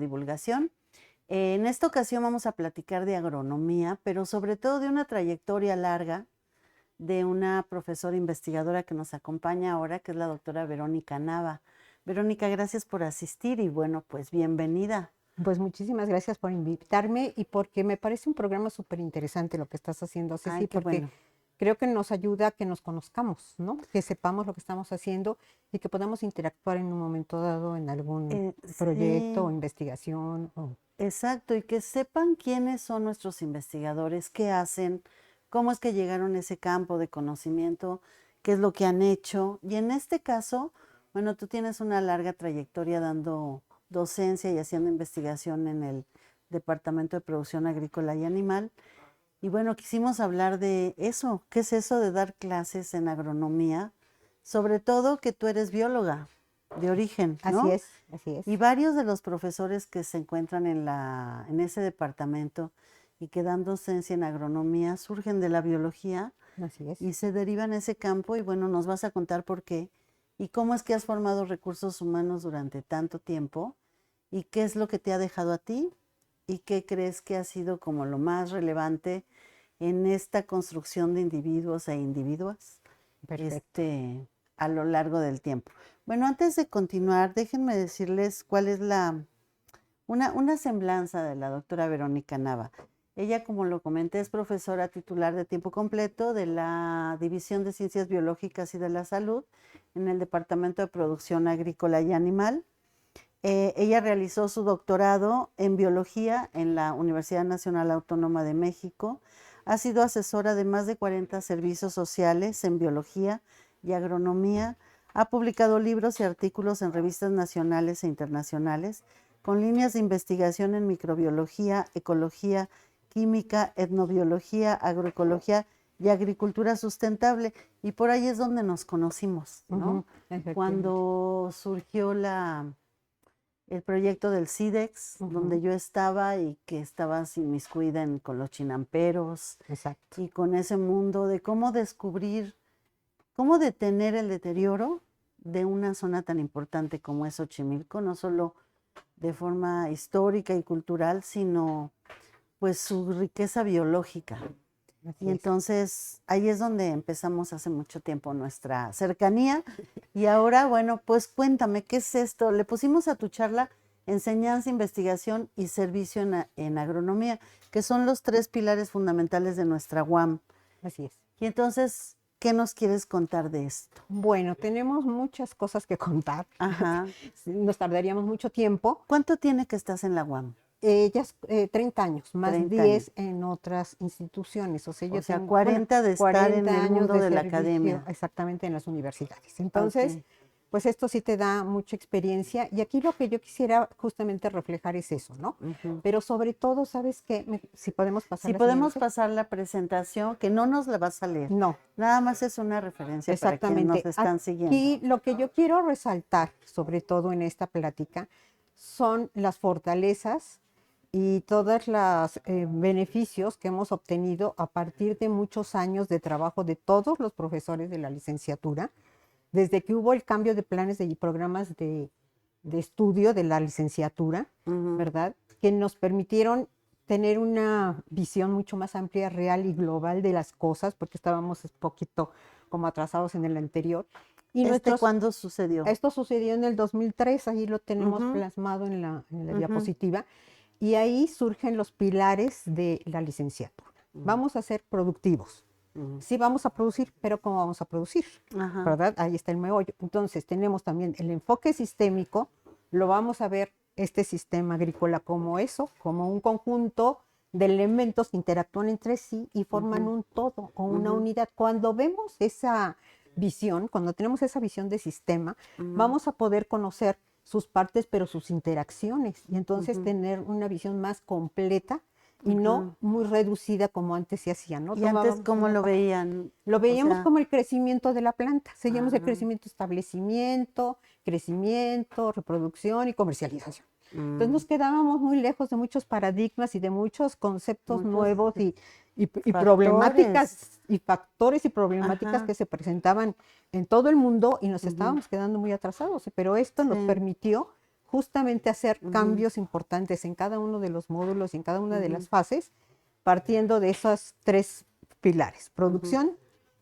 divulgación. En esta ocasión vamos a platicar de agronomía, pero sobre todo de una trayectoria larga de una profesora investigadora que nos acompaña ahora, que es la doctora Verónica Nava. Verónica, gracias por asistir y bueno, pues bienvenida. Pues muchísimas gracias por invitarme y porque me parece un programa súper interesante lo que estás haciendo, Ceci, Ay, qué porque bueno. creo que nos ayuda a que nos conozcamos, ¿no? Que sepamos lo que estamos haciendo y que podamos interactuar en un momento dado en algún proyecto o Sí, investigación. exacto, y que sepan quiénes son nuestros investigadores, qué hacen, cómo es que llegaron a ese campo de conocimiento, qué es lo que han hecho. Y en este caso, bueno, tú tienes una larga trayectoria dando docencia y haciendo investigación en el Departamento de Producción Agrícola y Animal. Y bueno, quisimos hablar de eso, qué es eso de dar clases en agronomía, sobre todo que tú eres bióloga de origen, Así ¿no? es, así es. Y varios de los profesores que se encuentran en ese departamento y que dan docencia en agronomía surgen de la biología Así es. y se derivan a ese campo y bueno, nos vas a contar por qué y cómo es que has formado recursos humanos durante tanto tiempo y qué es lo que te ha dejado a ti y qué crees que ha sido como lo más relevante en esta construcción de individuos e individuas Perfecto. a lo largo del tiempo. Bueno, antes de continuar, déjenme decirles cuál es una semblanza de la doctora Verónica Nava. Ella, como lo comenté, es profesora titular de tiempo completo de la División de Ciencias Biológicas y de la Salud en el Departamento de Producción Agrícola y Animal. Ella realizó su doctorado en biología en la Universidad Nacional Autónoma de México. Ha sido asesora de más de 40 servicios sociales en biología y agronomía. Ha publicado libros y artículos en revistas nacionales e internacionales con líneas de investigación en microbiología, ecología, química, etnobiología, agroecología y agricultura sustentable. Y por ahí es donde nos conocimos, ¿no? Efectivamente. Cuando surgió el proyecto del CIDEX, donde yo estaba y que estabas inmiscuida con los chinamperos Exacto. y con ese mundo de cómo descubrir, cómo detener el deterioro de una zona tan importante como es Xochimilco, no solo de forma histórica y cultural, sino pues su riqueza biológica. Así Y es. entonces ahí es donde empezamos hace mucho tiempo nuestra cercanía. Y ahora, bueno, pues cuéntame, ¿qué es esto? Le pusimos a tu charla enseñanza, investigación y servicio en agronomía, que son los 3 pilares fundamentales de nuestra UAM. Así es. Y entonces, ¿qué nos quieres contar de esto? Bueno, tenemos muchas cosas que contar. Ajá. Nos tardaríamos mucho tiempo. ¿Cuánto tiene que estás en la UAM? Ya 30 años, más 30 años. 10 en otras instituciones. O sea, O yo sea, tengo, bueno, 40 de estar en 40 el años mundo de de la servicio academia. exactamente en las universidades. Entonces, Ok. pues esto sí te da mucha experiencia. Y aquí lo que yo quisiera justamente reflejar es eso, ¿no? Ujú. Pero sobre todo, ¿sabes qué? Si podemos pasar Si la podemos siguiente. pasar la presentación, que no nos la vas a leer. No, Nada más es una referencia para quienes nos exactamente. están siguiendo. Aquí lo que yo quiero resaltar, sobre todo en esta plática, son las fortalezas y todos los beneficios que hemos obtenido a partir de muchos años de trabajo de todos los profesores de la licenciatura, desde que hubo el cambio de planes y programas de estudio de la licenciatura, Ujú. ¿verdad? Que nos permitieron tener una visión mucho más amplia, real y global de las cosas, porque estábamos un poquito como atrasados en el anterior. Y ¿Cuándo sucedió? esto sucedió en el 2003, ahí lo tenemos Ujú, plasmado en la ujú, diapositiva, y ahí surgen los pilares de la licenciatura. ujú, Vamos a ser productivos. ujú. Sí vamos a producir, pero ¿cómo vamos a producir? Ajá. ¿Verdad? Ahí está el meollo. Entonces tenemos también el enfoque sistémico, lo vamos a ver este sistema agrícola como eso, como un conjunto de elementos que interactúan entre sí y forman Ujú, un todo o una ujú, unidad. Cuando vemos esa visión, cuando tenemos esa visión de sistema, ujú, vamos a poder conocer sus partes, pero sus interacciones, y entonces ujú, tener una visión más completa y no ujú. muy reducida como antes se hacía, ¿no? ¿Y antes Tomábamos cómo una lo parte. veían? Lo O veíamos sea, como el crecimiento de la planta, seguíamos el ah, crecimiento, establecimiento, crecimiento, reproducción y comercialización. Entonces mm, nos quedábamos muy lejos de muchos paradigmas y de muchos conceptos muchos nuevos y factores. problemáticas y factores y problemáticas Ajá. que se presentaban en todo el mundo y nos Ujú, estábamos quedando muy atrasados. Pero esto nos sí. permitió justamente hacer Ujú. cambios importantes en cada uno de los módulos y en cada una de las fases, partiendo de esos tres pilares: Ujú. producción,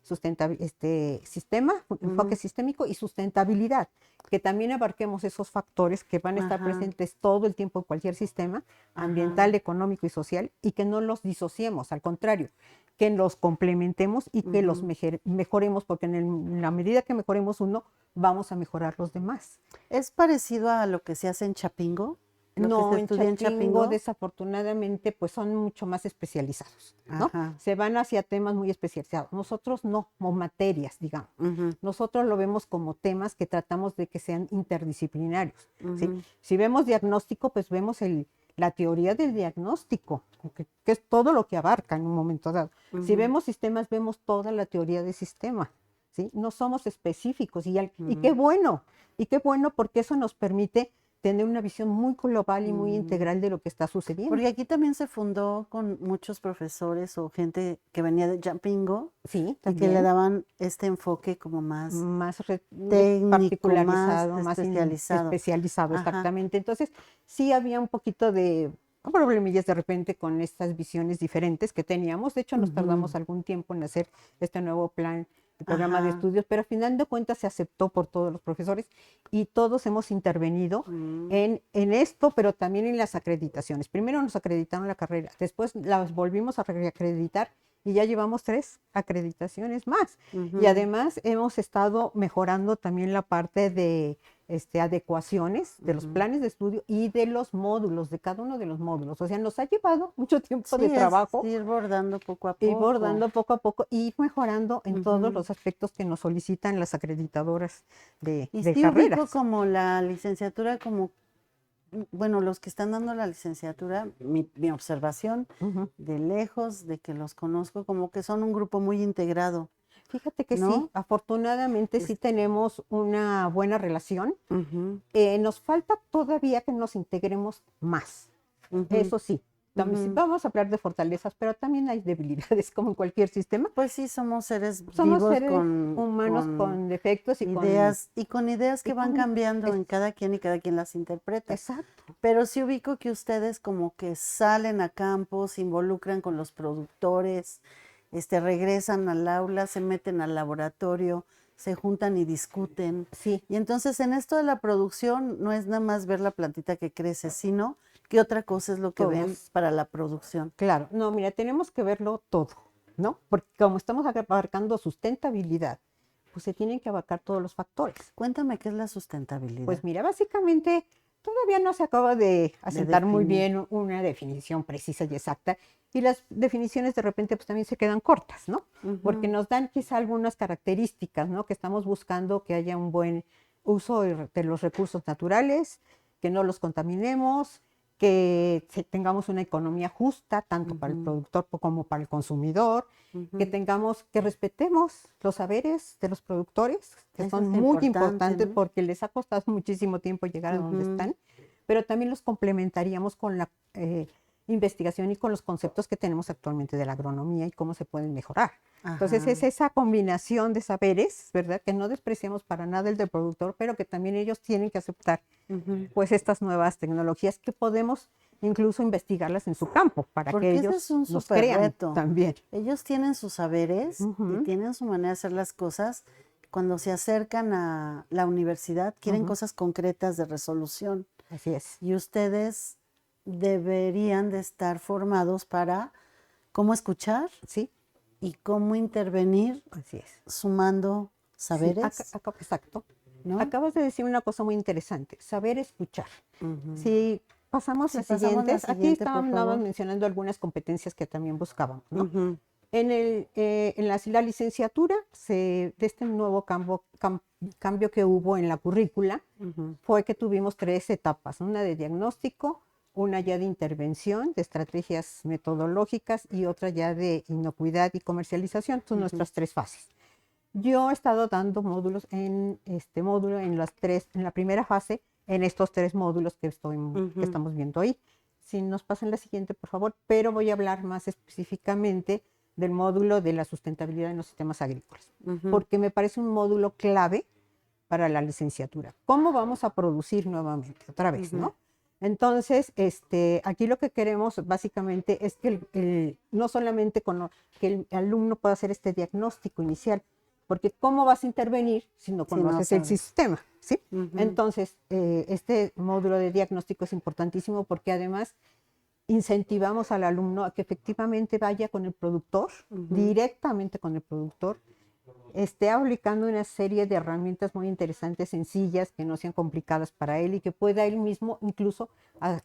sistema, enfoque Ujú. sistémico y sustentabilidad, que también abarquemos esos factores que van a estar Ajá. presentes todo el tiempo en cualquier sistema, ambiental, Ajá. económico y social, y que no los disociemos, al contrario, que los complementemos y que los Ujú. mejoremos, porque en la medida que mejoremos uno, vamos a mejorar los demás. ¿Es parecido a lo que se hace en Chapingo? ¿Lo que se No, en estudia en Chapingo, Chapingo? desafortunadamente, pues son mucho más especializados, ¿no? Ajá. Se van hacia temas muy especializados. Nosotros no, como materias, digamos. Ujú. Nosotros lo vemos como temas que tratamos de que sean interdisciplinarios, ¿sí? Ujú. Si vemos diagnóstico, pues vemos la teoría del diagnóstico, que es todo lo que abarca en un momento dado. Si Ujú. vemos sistemas, vemos toda la teoría del sistema, ¿sí? No somos específicos Ujú. y qué bueno porque eso nos permite tener una visión muy global y muy Mm. integral de lo que está sucediendo. Porque aquí también se fundó con muchos profesores o gente que venía de Chapingo Sí, y que le también daban este enfoque como más más técnico, más particularizado, más especializado. especializado, Ajá. exactamente. Entonces, sí había un poquito de problemillas de repente con estas visiones diferentes que teníamos. De hecho, nos Ujú. tardamos algún tiempo en hacer este nuevo plan, el programa de Ajá. estudios, pero al final de cuentas se aceptó por todos los profesores y todos hemos intervenido Mm. en esto, pero también en las acreditaciones. Primero nos acreditaron la carrera, después las volvimos a reacreditar y ya llevamos 3 acreditaciones más. Y Ujú. además hemos estado mejorando también la parte de adecuaciones de los Ujú. planes de estudio y de los módulos, de cada uno de los módulos. O sea, nos ha llevado mucho tiempo de Sí, es trabajo ir bordando poco a y poco. bordando poco a poco y mejorando en todos Ujú. los aspectos que nos solicitan las acreditadoras Y de sí ubico carreras. como la licenciatura como, bueno, los que están dando la licenciatura, mi observación Ujú. de lejos, de que los conozco, como que son un grupo muy integrado, Fíjate que sí, ¿no? afortunadamente sí Es- tenemos una buena relación. Ujú. Nos falta todavía que nos integremos más. Ujú. Eso sí, también sí Ujú. vamos a hablar de fortalezas, pero también hay debilidades como en cualquier sistema. Pues sí, somos seres Somos vivos seres humanos con defectos y con ideas y que van con cambiando en cada quien y cada quien las interpreta. exacto. Pero sí ubico que ustedes como que salen a campo, se involucran con los productores, regresan al aula, se meten al laboratorio, se juntan y discuten. Sí, Y entonces en esto de la producción no es nada más ver la plantita que crece, sino que otra cosa es lo que ven todos. para la producción. Claro, no, mira, tenemos que verlo todo, ¿no? Porque como estamos abarcando sustentabilidad, pues se tienen que abarcar todos los factores. Cuéntame qué es la sustentabilidad Pues mira, básicamente todavía no se acaba de de asentar muy definir. bien una definición precisa y exacta, y las definiciones de repente pues también se quedan cortas, ¿no? Porque Ujú. nos dan quizá algunas características, ¿no? Que estamos buscando que haya un buen uso de los recursos naturales, que no los contaminemos, que tengamos una economía justa, tanto para el Ujú. productor como para el consumidor, que Ujú. tengamos, que respetemos los saberes de los productores, que Eso son es muy importante, importantes ¿no? porque les ha costado muchísimo tiempo llegar a donde Ujú. están, pero también los complementaríamos con la investigación y con los conceptos que tenemos actualmente de la agronomía y cómo se pueden mejorar. Entonces Ajá. es esa combinación de saberes, ¿verdad? Que no despreciamos para nada el del productor, pero que también ellos tienen que aceptar Ujú. pues estas nuevas tecnologías que podemos incluso investigarlas en su campo para que Porque ese es ellos un nos súper crean reto. también. Ellos tienen sus saberes y Ujú, tienen su manera de hacer las cosas. Cuando se acercan a la universidad, quieren ujú, cosas concretas de resolución. así es, Y ustedes deberían de estar formados para cómo escuchar sí, y cómo intervenir así es. sumando Sí, saberes, exacto. ¿no? Acabas de decir una cosa muy interesante, saber escuchar. Ujú. Si pasamos Si las pasamos la siguientes, aquí siguiente, por estábamos favor. mencionando algunas competencias que también buscábamos, ¿no? Ujú. En la licenciatura, de este nuevo cambio que hubo en la currícula, Ujú. fue que tuvimos 3 etapas, una de diagnóstico, una ya de intervención, de estrategias metodológicas y otra ya de inocuidad y comercialización. Son Ujú. nuestras 3 fases. Yo he estado dando módulos en este módulo, en la primera fase, en estos 3 módulos que Ujú. estamos viendo ahí. Si nos pasan la siguiente, por favor, pero voy a hablar más específicamente del módulo de la sustentabilidad en los sistemas agrícolas, Ujú. porque me parece un módulo clave para la licenciatura. ¿Cómo vamos a producir nuevamente? Otra vez, ¿no? Entonces, aquí lo que queremos básicamente es que no solamente que el alumno pueda hacer este diagnóstico inicial, porque ¿cómo vas a intervenir si no Si no conoces el sabes. sistema? ¿Sí? Ujú. Entonces, este módulo de diagnóstico es importantísimo porque además incentivamos al alumno a que efectivamente vaya con el productor, directamente con el productor, esté aplicando una serie de herramientas muy interesantes, sencillas, que no sean complicadas para él y que pueda él mismo incluso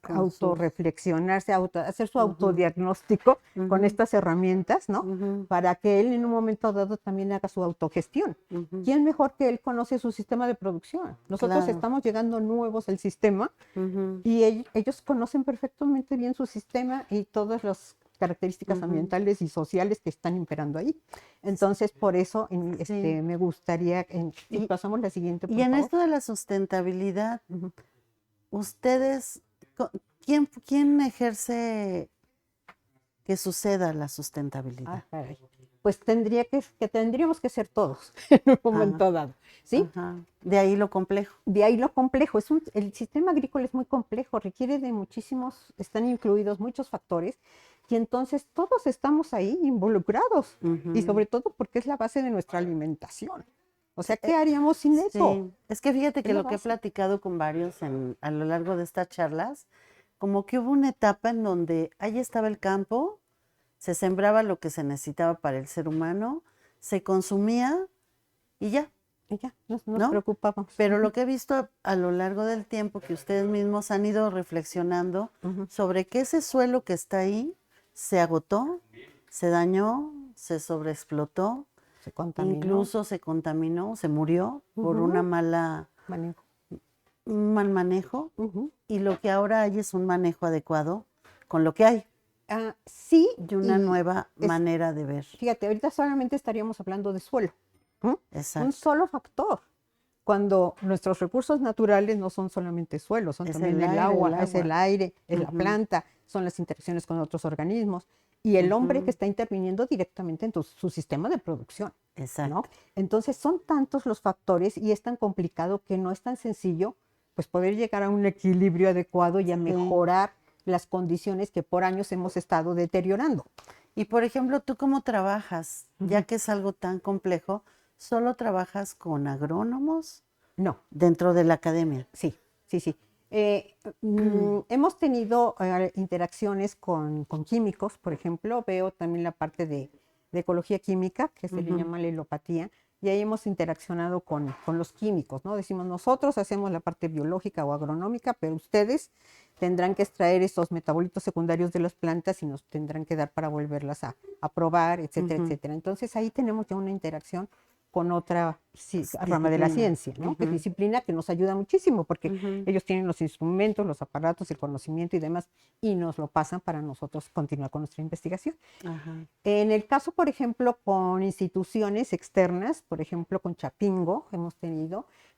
Con sus- autorreflexionarse, hacer su autodiagnóstico con estas herramientas, ¿no? Ujú, Para que él en un momento dado también haga su autogestión. ujú. ¿Quién mejor que él conoce su sistema de producción? Nosotros Claro. estamos llegando nuevos al sistema Ujú, y ellos conocen perfectamente bien su sistema y todas las características ujú. ambientales y sociales que están imperando ahí. Entonces, por eso Sí. me gustaría, si Y, pasamos la siguiente, y por en favor. esto de la sustentabilidad, Ujú. ustedes, ¿quién ejerce que suceda la Ah, sustentabilidad? caray. Pues tendríamos que ser todos en un Ah, momento dado, ¿sí? ajá. De ahí lo complejo. De ahí lo complejo. El sistema agrícola es muy complejo, requiere de están incluidos muchos factores y entonces todos estamos ahí involucrados y Ujú. sobre todo porque es la base de nuestra alimentación. O Sí, sea, ¿qué haríamos sin eso? sí. Es que fíjate Es que la lo que he base. platicado con varios a lo largo de estas charlas, como que hubo una etapa en donde ahí estaba el campo, se sembraba lo que se necesitaba para el ser humano, se consumía y ya, Y ya, nos ¿no? preocupamos. Pero lo que he visto a lo largo del tiempo, que ustedes mismos han ido reflexionando Ujú. sobre que ese suelo que está ahí se agotó, se dañó, se sobreexplotó, Se contaminó. incluso se contaminó, se murió por una Ujú. Manejo. un mal manejo, Ujú. y lo que ahora hay es un manejo adecuado con lo que hay Sí, y una y nueva es, manera de ver. fíjate, ahorita solamente estaríamos hablando de suelo. ¿M? Un Exacto. solo factor. Cuando nuestros recursos naturales no son solamente suelo, son Es también el el aire, el agua, es el agua. aire, es la Ujú, planta, son las interacciones con otros organismos y el hombre que ujú. está interviniendo directamente en su sistema de producción, ¿no? Exacto. Entonces son tantos los factores y es tan complicado que no es tan sencillo pues poder llegar a un equilibrio adecuado y a Sí. mejorar las condiciones que por años hemos estado deteriorando. Y por ejemplo, ¿tú cómo trabajas? Ya Ujú. que es algo tan complejo, ¿solo trabajas con agrónomos No, dentro de la academia? sí, sí, sí. Hemos tenido interacciones con químicos, por ejemplo, veo también la parte de ecología química, que se le Ujú, llama lelopatía, y ahí hemos interaccionado con los químicos, ¿no? Decimos, nosotros hacemos la parte biológica o agronómica, pero ustedes tendrán que extraer estos metabolitos secundarios de las plantas y nos tendrán que dar para volverlas a probar, etcétera, ujú. etcétera. Entonces ahí tenemos ya una interacción con otra rama de la Disciplina. ciencia, ¿no? Que Ujú, disciplina que nos ayuda muchísimo porque ujú. ellos tienen los instrumentos, los aparatos, el conocimiento y demás y nos lo pasan para nosotros continuar con nuestra investigación. Ajá. En el caso, por ejemplo, con instituciones externas, por ejemplo, con Chapingo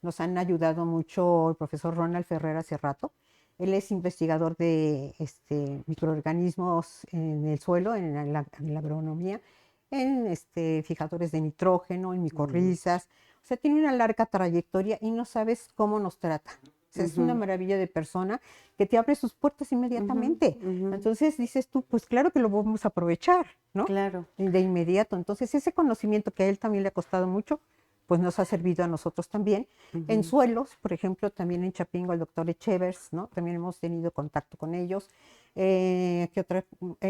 nos han ayudado mucho el profesor Ronald Ferrer hace rato. Él es investigador de microorganismos en el suelo, en la agronomía, en fijadores de nitrógeno, en Mm, micorrizas. O sea, tiene una larga trayectoria y no sabes cómo nos trata. O sea, es una ujú, maravilla de persona que te abre sus puertas ujú, inmediatamente. ujú. Entonces dices tú, pues claro que lo vamos a aprovechar, ¿no? Claro. Y de inmediato. Entonces ese conocimiento que a él también le ha costado mucho, pues nos ha servido a nosotros también. En Ujú, suelos, por ejemplo, también en Chapingo, el doctor Echevers, ¿no? También hemos tenido contacto con ellos. ¿Qué otra?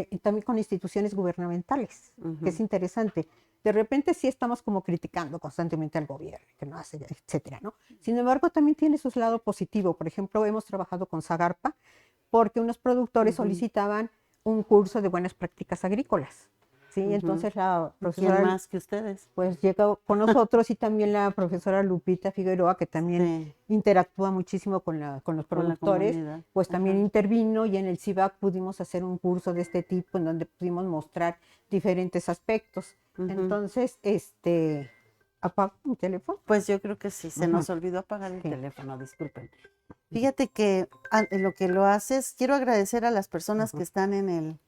Y también con instituciones gubernamentales, que es ujú. interesante. De repente sí estamos como criticando constantemente al gobierno, que no hace, etcétera, ¿no? Sin embargo, también tiene su lado positivo. Por ejemplo, hemos trabajado con Zagarpa porque unos productores Ujú, solicitaban un curso de buenas prácticas agrícolas. Sí, ujú. entonces la ¿Y quién profesora más que ustedes? pues llegó con nosotros y también la profesora Lupita Figueroa, que también Sí, interactúa muchísimo con los con la productores, comunidad. pues también Ajá. intervino y en el CIVAC pudimos hacer un curso de este tipo en donde pudimos mostrar diferentes aspectos. Ujú. Entonces, apago mi teléfono. Pues yo creo que sí, se Ujú. nos olvidó apagar el Sí. teléfono, disculpen. Fíjate que en lo que lo haces, quiero agradecer a las personas Ujú. que están en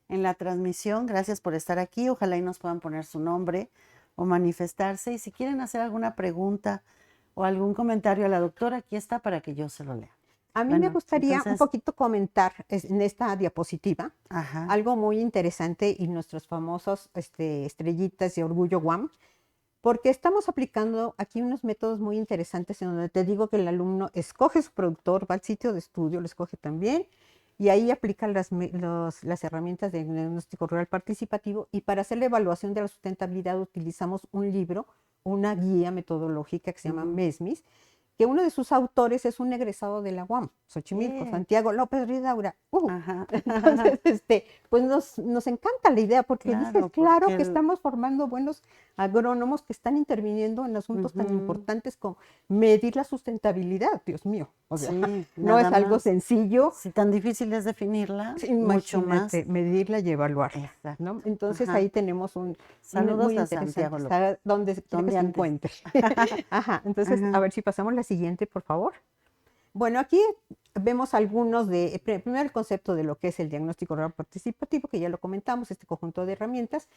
la transmisión. Gracias por estar aquí. Ojalá y nos puedan poner su nombre o manifestarse. Y si quieren hacer alguna pregunta o algún comentario a la doctora, aquí está para que yo se lo lea. A mí me Bueno, gustaría un entonces, poquito comentar en esta diapositiva ajá, algo muy interesante y nuestros famosos estrellitas de Orgullo Guam, porque estamos aplicando aquí unos métodos muy interesantes en donde te digo que el alumno escoge su productor, va al sitio de estudio, lo escoge también, y ahí aplica las herramientas de diagnóstico rural participativo, y para hacer la evaluación de la sustentabilidad utilizamos un libro, una guía metodológica que se llama ujú, MESMIS, que uno de sus autores es un egresado de la UAM, Xochimilco, bien, Santiago López Ridaura. ajá, Entonces, pues nos encanta la idea porque dices, claro, claro porque que estamos formando buenos agrónomos que están interviniendo en asuntos tan ujú, importantes como medir la sustentabilidad, Dios mío. O sea, sí, no nada es algo más. sencillo, Si tan difícil es definirla, mucho más. imagínate, medirla y evaluarla, ¿no? Exacto, Entonces ajá. ahí tenemos Saludos muy a interesante, Santiago López, está donde quiera que donde se antes. encuentre. Ajá, entonces, a Ajá, ver si pasamos la siguiente, por favor. Bueno, aquí vemos algunos primero el concepto de lo que es el diagnóstico rural participativo, que ya lo comentamos, este conjunto de herramientas,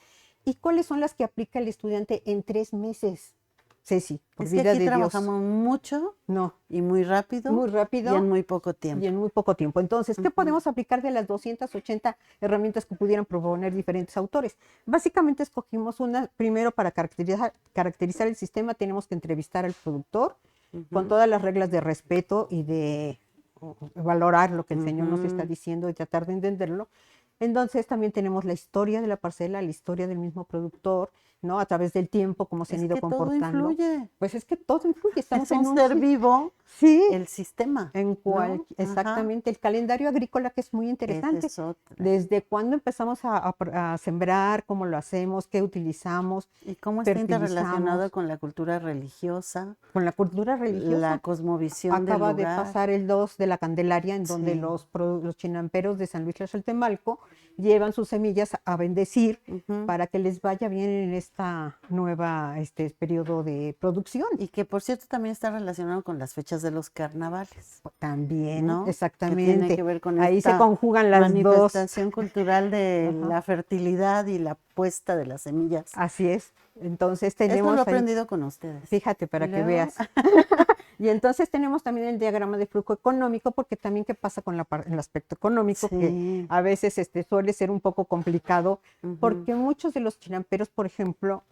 y cuáles son las que aplica el estudiante en 3 meses. Ceci, por es que vida aquí de Dios, trabajamos mucho no, y muy rápido muy y en rápido muy poco y tiempo. en muy poco tiempo. Entonces, ¿qué Ujú, podemos aplicar de las 280 herramientas que pudieran proponer diferentes autores? Básicamente escogimos una, primero para caracterizar el sistema, tenemos que entrevistar al productor con ujú, todas las reglas de respeto y de valorar lo que el Señor nos está ujú. diciendo y tratar de entenderlo. Entonces también tenemos la historia de la parcela, la historia del mismo productor, ¿no? A través del tiempo, cómo se han Es ido que todo comportando. influye. Pues es que todo influye, Es estamos un en un... ser vivo Sí, el sistema, ¿no? Ajá. exactamente, el calendario agrícola que es muy Esa interesante. es otra. Desde cuándo empezamos a sembrar, cómo lo hacemos, qué utilizamos, ¿Y cómo está interrelacionado fertilizamos, con la cultura religiosa, con la cultura la religiosa. cosmovisión del Acaba de lugar? pasar el 2 de la Candelaria, en donde Sí. los chinamperos de San Luis Tlaxcaltemalco llevan sus semillas a bendecir Ujú. para que les vaya bien en esta nueva periodo de producción. Y que por cierto también está relacionado con las fechas de los carnavales, También, ¿no? Que tiene que exactamente. ver con Ahí se esta conjugan las dos. manifestación cultural de Ajá, la fertilidad y la puesta de las semillas. así es. Entonces Esto lo he tenemos ahí, aprendido con ustedes. fíjate Y para que luego, veas. Y entonces tenemos también el diagrama de flujo económico, porque también qué pasa con el aspecto económico, que sí, a veces suele ser un poco complicado, ujú. porque muchos de los chinamperos, por ejemplo,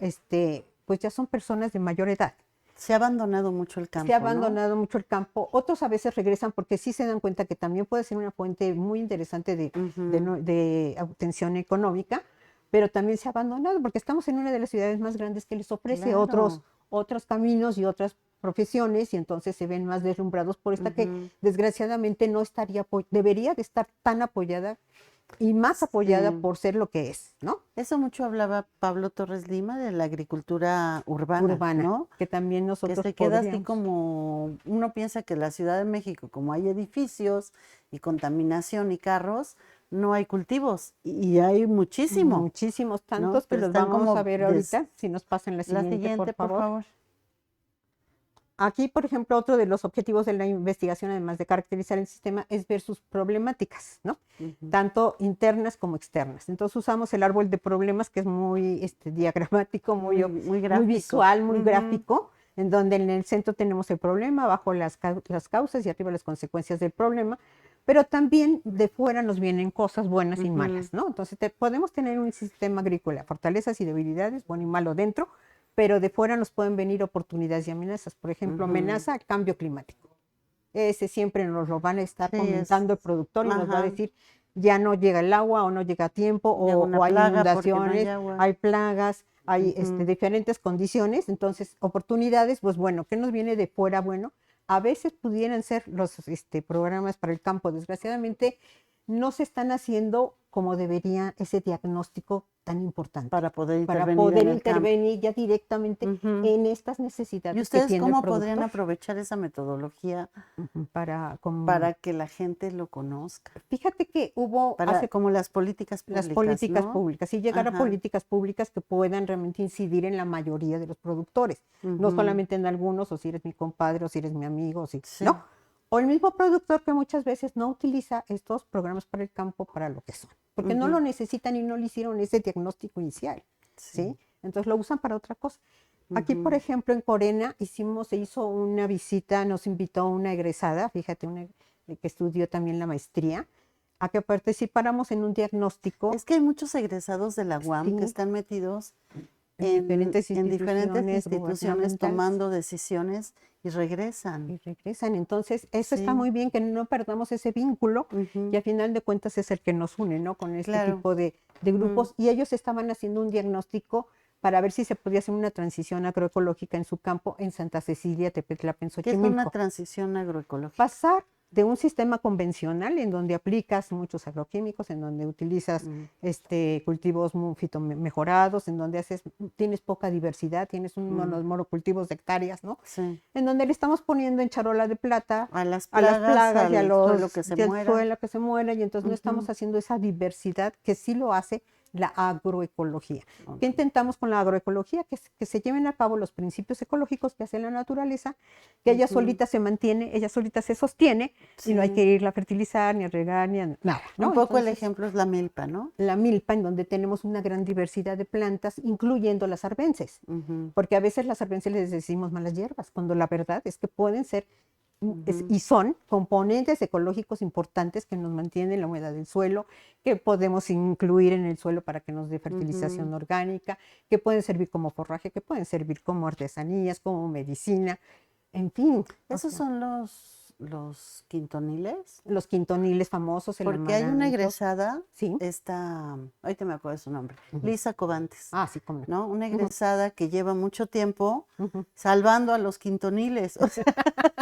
pues ya son personas de mayor edad. Se ha abandonado mucho el Se ha campo, ¿no? abandonado mucho el campo, otros a veces regresan porque sí se dan cuenta que también puede ser una fuente muy interesante Ujú, de obtención económica, pero también se ha abandonado porque estamos en una de las ciudades más grandes que les ofrece claro. otros caminos y otras profesiones, y entonces se ven más deslumbrados por esta que Ujú. desgraciadamente no estaría, debería de estar tan apoyada y más apoyada Sí. por ser lo que es, ¿no? Eso mucho hablaba Pablo Torres Lima de la agricultura urbana, Urbana, ¿no? que también Que nosotros se queda así podríamos. como, uno piensa que la Ciudad de México, como hay edificios y contaminación y carros, no hay cultivos y hay muchísimo, Muchísimos ¿no? tantos que Pero los están vamos a como ver ahorita. Si nos pasan la la siguiente, por siguiente, por favor. favor. Aquí, por ejemplo, otro de los objetivos de la investigación, además de caracterizar el sistema, es ver sus problemáticas, ¿no? Ujú. Tanto internas como externas. Entonces usamos el árbol de problemas, que es muy diagramático, Muy muy gráfico. visual, muy Ujú. gráfico, en donde en el centro tenemos el problema, abajo las causas y arriba las consecuencias del problema, pero también de fuera nos vienen cosas buenas y Ujú. malas, ¿no? Entonces podemos tener un sistema agrícola, fortalezas y debilidades, bueno y malo dentro, pero de fuera nos pueden venir oportunidades y amenazas. Por ejemplo, Ujú. amenaza al cambio climático. Ese siempre nos lo van a estar Sí, es, comentando el productor y nos va a ajá, decir, ya no llega el agua o no llega a tiempo llega una o hay plaga porque no hay inundaciones, agua. hay plagas, hay Ujú. diferentes condiciones. Entonces, oportunidades, pues bueno, ¿qué nos viene de fuera? Bueno, a veces pudieran ser los programas para el campo. Desgraciadamente, no se están haciendo como debería ese diagnóstico tan importante Para poder para intervenir en poder el campo. intervenir ya directamente Ujú. en estas ¿Y necesidades que ustedes tiene el cómo podrían productor. aprovechar esa metodología Como, para que la gente lo conozca? fíjate que hubo Para, como las políticas las públicas, políticas ¿no? públicas y llegar a Ajá. políticas públicas que puedan realmente incidir en la mayoría de los productores, no Ujú. solamente en algunos, o si eres mi compadre, o si eres mi amigo, o si, ¿no? Sí. O el mismo productor que muchas veces no utiliza estos programas para el campo para lo que son, porque no lo Ujú. necesitan y no le hicieron ese diagnóstico inicial, Sí. ¿sí? Entonces lo usan para otra cosa. Aquí, por Ujú. ejemplo, en Corena se hizo una visita, nos invitó una egresada, fíjate, una que estudió también la maestría, a que participáramos en un diagnóstico, Es que hay muchos egresados de la UAM que sí, están metidos en diferentes en diferentes instituciones instituciones gubernamentales tomando decisiones y regresan. y regresan. Entonces, eso está Sí, muy bien, que no perdamos ese vínculo, que ujú, a final de cuentas es el que nos une, ¿no? Con este claro. tipo de Ujú. grupos. Y ellos estaban haciendo un diagnóstico para ver si se podía hacer una transición agroecológica en su campo en Santa Cecilia, Tepetlapan, ¿Qué es una Xochimilco. transición agroecológica? Pasar de un sistema convencional en donde aplicas muchos agroquímicos, en donde utilizas Mm, cultivos mejorados, en donde tienes poca diversidad, tienes mm, unos monocultivos de hectáreas, ¿no? sí. En donde le estamos poniendo en charola de plata A las a las plagas, plagas al suelo que se y al muera. suelo que se muera, y entonces no Ujú, estamos haciendo esa diversidad que sí lo hace la agroecología. ¿Qué ok. intentamos con la agroecología? Que se lleven a cabo los principios ecológicos que hace la naturaleza, que ella Ujú, solita se mantiene, ella solita se sostiene, y no hay que sí. irla a fertilizar, ni a regar, ni a nada, Un ¿no? poco el Entonces, ejemplo es la milpa, ¿no? la milpa, en donde tenemos una gran diversidad de plantas, incluyendo las arbences, Ujú, porque a veces las arbences les decimos malas hierbas, cuando la verdad es que pueden ser ujú, y son componentes ecológicos importantes que nos mantienen la humedad del suelo, que podemos incluir en el suelo para que nos dé ujú. fertilización orgánica, que pueden servir como forraje, que pueden servir como artesanías, como medicina, en fin, o ¿Esos sea, son los quintoniles? los quintoniles famosos, el Porque hay una amaranto, egresada, sí. esta, ahorita me acuerdo de su nombre, Ujú. Lisa Cobantes, Ah, sí, cómo no. ¿no? Una Ujú, egresada que lleva mucho tiempo ujú. salvando a los quintoniles. O sea,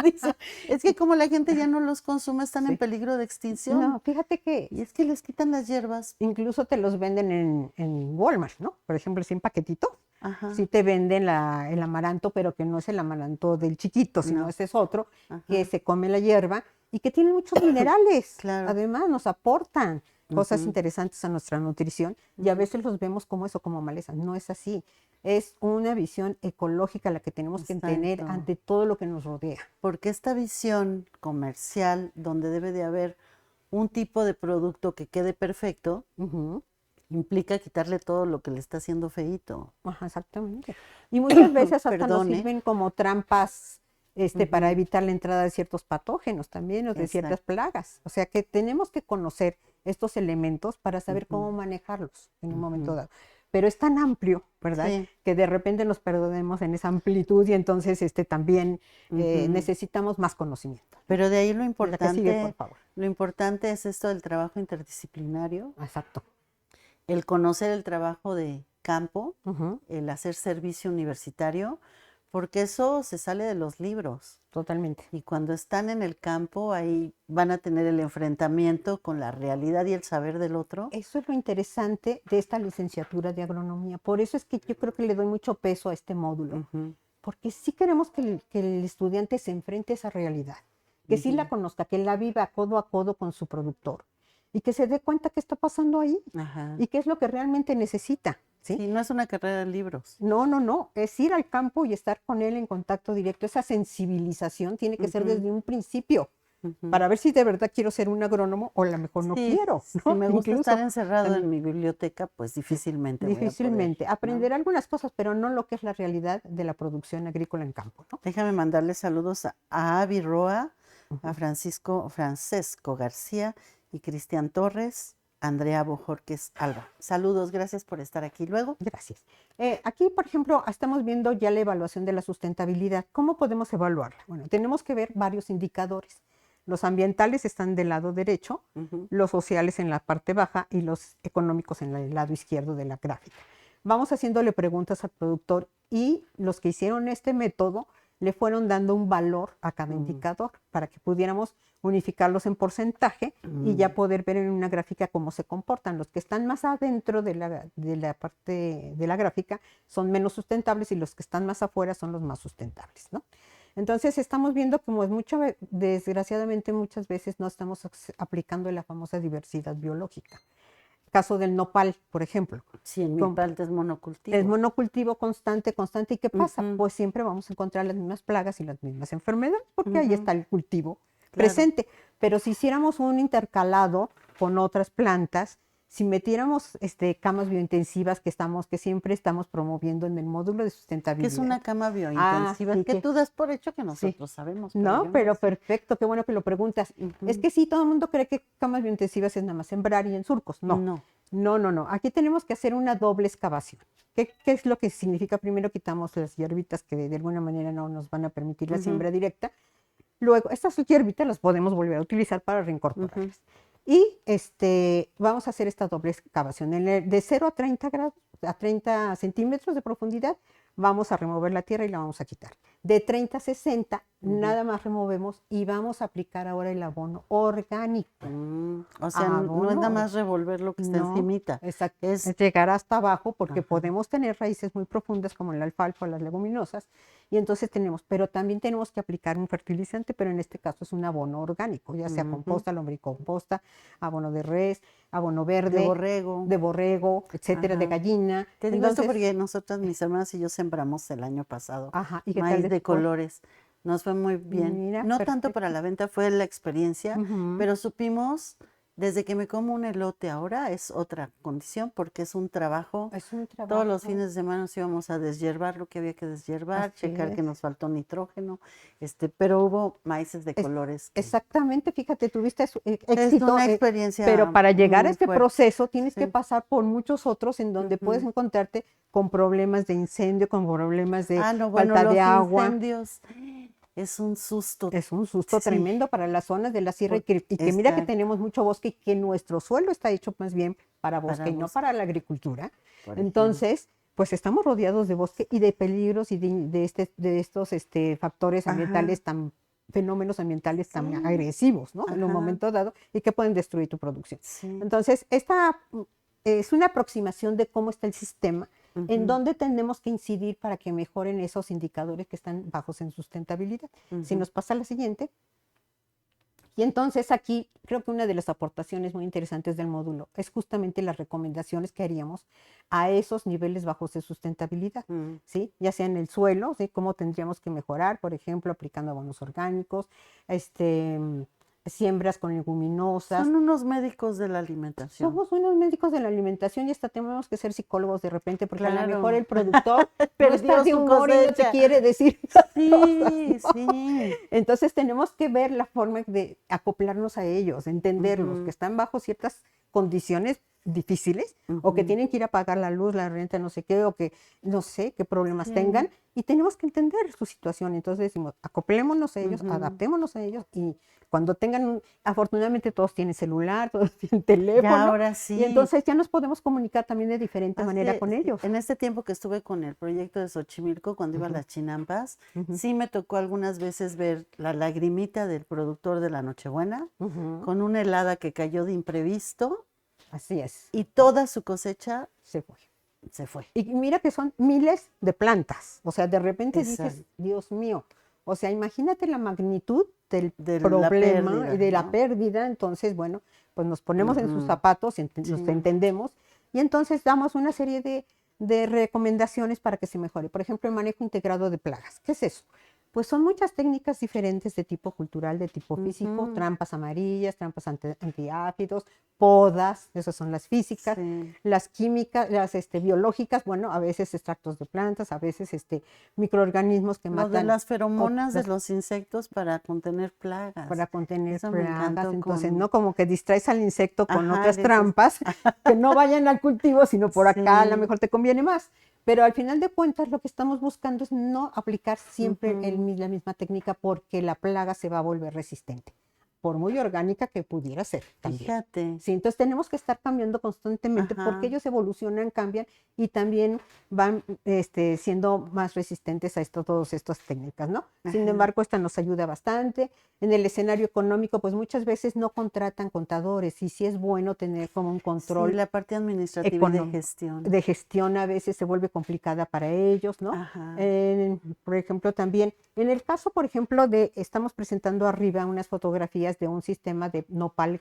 dice, es que como la gente ya no los consume, están en Sí. peligro de extinción. No, fíjate que Y es que les quitan las hierbas. incluso te los venden en Walmart, ¿no? Por ejemplo, así en paquetito. Ajá, Sí te venden el amaranto, pero que no es el amaranto del chiquito, sino no, ese es otro, que ajá, se come la hierba y que tiene muchos minerales. claro. Además, nos aportan cosas Ujú, interesantes a nuestra nutrición y a ujú, veces los vemos como eso, como maleza. No es así. Es una visión ecológica la que tenemos que tener exacto. ante todo lo que nos rodea. Porque esta visión comercial, donde debe de haber un tipo de producto que quede perfecto, Ujú. implica quitarle todo lo que le está haciendo feíto. Ajá, exactamente. Y muchas veces hasta nos Perdone. sirven como trampas para Ujú, evitar la entrada de ciertos patógenos también o de ciertas exacto. plagas. O sea que tenemos que conocer estos elementos para saber Ujú, cómo manejarlos en un momento ujú. dado. Pero es tan amplio, ¿verdad? Sí. Que de repente nos perdemos en esa amplitud y entonces también Ujú. necesitamos más conocimiento, ¿no? Pero de ahí La que sigue, por favor. lo importante es esto del trabajo interdisciplinario, Exacto. el conocer el trabajo de campo, Ujú, el hacer servicio universitario, porque eso se sale de los libros. totalmente. Y cuando están en el campo, ahí van a tener el enfrentamiento con la realidad y el saber del otro. Eso es lo interesante de esta licenciatura de agronomía. Por eso es que yo creo que le doy mucho peso a este módulo, Ujú, porque sí queremos que el estudiante se enfrente a esa realidad, que sí la ujú, conozca, que la viva codo a codo con su productor y que se dé cuenta qué está pasando ahí ajá. y qué es lo que realmente necesita, ¿sí? Sí, no es una carrera de libros. No, no, no, es ir al campo y estar con él en contacto directo. Esa sensibilización tiene que ser Ujú, desde un principio ujú. para ver si de verdad quiero ser un agrónomo o a lo mejor no Sí, quiero, si ¿no? me gusta estar Incluso encerrado en también. mi biblioteca, pues difícilmente voy a poder, Difícilmente. ¿no? Aprender algunas cosas, pero no lo que es la realidad de la producción agrícola en campo, ¿no? Déjame mandarle saludos a Avi Roa, a Ujú. Francesco García y Cristian Torres, Andrea Bojorques Alba. Saludos, gracias por estar aquí luego. Gracias. Aquí, por ejemplo, estamos viendo ya la evaluación de la sustentabilidad. ¿Cómo podemos evaluarla? Bueno, tenemos que ver varios indicadores. Los ambientales están del lado derecho, Ujú, los sociales en la parte baja y los económicos en el lado izquierdo de la gráfica. Vamos haciéndole preguntas al productor y los que hicieron este método le fueron dando un valor a cada mm, indicador para que pudiéramos unificarlos en porcentaje y ya mm. poder ver en una gráfica cómo se comportan. Los que están más adentro de la parte de la gráfica son menos sustentables y los que están más afuera son los más sustentables, ¿no? Entonces estamos viendo como es mucho, desgraciadamente muchas veces no estamos aplicando la famosa diversidad biológica. Caso del nopal, por ejemplo. Sí, en mi Con- palta es es monocultivo. monocultivo constante, constante. ¿Y qué pasa? Ujú, Pues siempre vamos a encontrar las mismas plagas y las mismas enfermedades, porque ahí ujú, está el cultivo claro. presente. Pero si hiciéramos un intercalado con otras plantas, si metiéramos camas biointensivas que siempre estamos promoviendo en el módulo de ¿Qué sustentabilidad. es una cama biointensiva? sí, Es que tú das por hecho que sí. nosotros sabemos, pero No, yo pero no sé. perfecto, qué bueno que lo preguntas. Es Ujú. que sí, todo el mundo cree que camas biointensivas es nada más sembrar y en surcos. No, No. no. Aquí tenemos que hacer una doble excavación. ¿Qué es lo que significa? Primero quitamos las hierbitas que de alguna manera no nos van a permitir la Ujú, siembra directa. Luego, estas hierbitas las podemos volver a utilizar para ujú. reincorporarlas. Y vamos a hacer esta doble excavación. De 0 a 30 grados, a 30 centímetros de profundidad, vamos a remover la tierra y la vamos a quitar. De 30 a 60, Ujú. nada más removemos y vamos a aplicar ahora el abono orgánico. O sea, no es nada Abono, más revolver lo que está no, encimita. exacto. Es, Es llegar hasta abajo porque ajá. podemos tener raíces muy profundas como la alfalfa o las leguminosas y entonces pero también tenemos que aplicar un fertilizante, pero en este caso es un abono orgánico, ya sea Ujú. composta, lombricomposta, abono de res, abono De verde, borrego. de borrego, etcétera, de Ajá. gallina. Te digo esto Entonces, porque nosotras, mis hermanas y yo sembramos el año pasado ajá, ¿y qué tal maíz les de fue? colores. Nos fue muy bien. Mira, No tanto para perfecto. la venta, fue la experiencia, Ujú. pero supimos, desde que me como un elote ahora, es otra condición porque es un trabajo. Es un Todos los trabajo, fines de semana nos íbamos a deshiervar lo que había que deshiervar, así checar que es. nos faltó nitrógeno, pero hubo maíces de colores que Exactamente, fíjate, tuviste es éxito, una pero experiencia para muy, llegar a muy este fuerte. proceso tienes que Sí. pasar por muchos otros en donde puedes Ujú. encontrarte con problemas de incendio, con problemas de Ah, no, bueno, falta de los agua. incendios es un susto. Es un susto Sí, tremendo para las zonas de la sierra y que mira que exacto, tenemos mucho bosque y que nuestro suelo está hecho más bien para bosque para y no bosque, para la agricultura. por ejemplo. Entonces, pues estamos rodeados de bosque y de peligros y de estos factores Ajá, ambientales fenómenos ambientales tan sí, agresivos, ¿no? En un ajá, momento dado y que pueden destruir tu producción. sí. Entonces, esta es una aproximación de cómo está el sistema, en Ujú, dónde tenemos que incidir para que mejoren esos indicadores que están bajos en sustentabilidad. Si ujú, nos pasa la siguiente. Y entonces aquí creo que una de las aportaciones muy interesantes del módulo es justamente las recomendaciones que haríamos a esos niveles bajos de sustentabilidad, mm. ¿sí? Ya sea en el suelo, ¿sí? Cómo tendríamos que mejorar, por ejemplo, aplicando abonos orgánicos, este, siembras con leguminosas. Son unos médicos de la alimentación. Somos unos médicos de la alimentación y hasta tenemos que ser psicólogos de repente, porque a lo mejor Claro, el productor no estás perdió de su humor y no te cosecha. quiere decir cosas, Sí, ¿no? sí. Entonces tenemos que ver la forma de acoplarnos a ellos, entenderlos, que Ujú, están bajo ciertas condiciones difíciles o que ujú. tienen que ir a pagar la luz, la renta, no sé qué, o que no sé qué problemas tengan Sí, y tenemos que entender su situación. Entonces decimos, acoplémonos a ellos, ujú. adaptémonos a ellos y cuando tengan, afortunadamente todos tienen celular, todos tienen Ya teléfono ahora y sí. entonces ya nos podemos comunicar también de diferente manera Hace, con sí, ellos. en este tiempo que estuve con el proyecto de Xochimilco, cuando iba a Ujú, las Chinampas, ujú, sí me tocó algunas veces ver la lagrimita del productor de la Nochebuena ujú. con una helada que cayó de imprevisto Así es, y toda su cosecha se fue. se fue. Y mira que son miles de plantas. O sea, de repente dices, Exacto. Dios mío. O sea, imagínate la magnitud del De la problema y pérdida, de la ¿no? pérdida. Entonces, bueno, pues nos ponemos en sus Ujú, zapatos, los sí. entendemos y entonces damos una serie de recomendaciones para que se mejore. Por ejemplo, el manejo integrado de plagas. ¿Qué es eso? Pues son muchas técnicas diferentes de tipo cultural, de tipo físico, Ujú, trampas amarillas, trampas antiáfidos, podas, esas son las físicas, sí. las químicas, las biológicas, bueno, a veces extractos de plantas, a veces microorganismos que Lo de matan las feromonas de las, los insectos para contener para plagas. contener Eso me plagas. encantó Entonces, con, no como que distraes al insecto con ajá, otras le dices, trampas que no vayan al cultivo, sino por acá a lo sí. mejor te conviene más. Pero al final de cuentas, lo que estamos buscando es no aplicar siempre Ujú. la misma técnica porque la plaga se va a volver resistente, por muy orgánica que pudiera ser también. Fíjate, Sí, entonces tenemos que estar cambiando constantemente porque ajá, ellos evolucionan, cambian y también van siendo más resistentes a todas estas técnicas, ¿no? Sin ajá. embargo, esta nos ayuda bastante. En el escenario económico, pues muchas veces no contratan contadores y sí es bueno tener como un Sí, control la parte administrativa y de económico. gestión. De gestión a veces se vuelve complicada para ellos, ¿no? Ajá. Por ejemplo, también, en el caso, por ejemplo, estamos presentando arriba unas fotografías de un sistema de nopal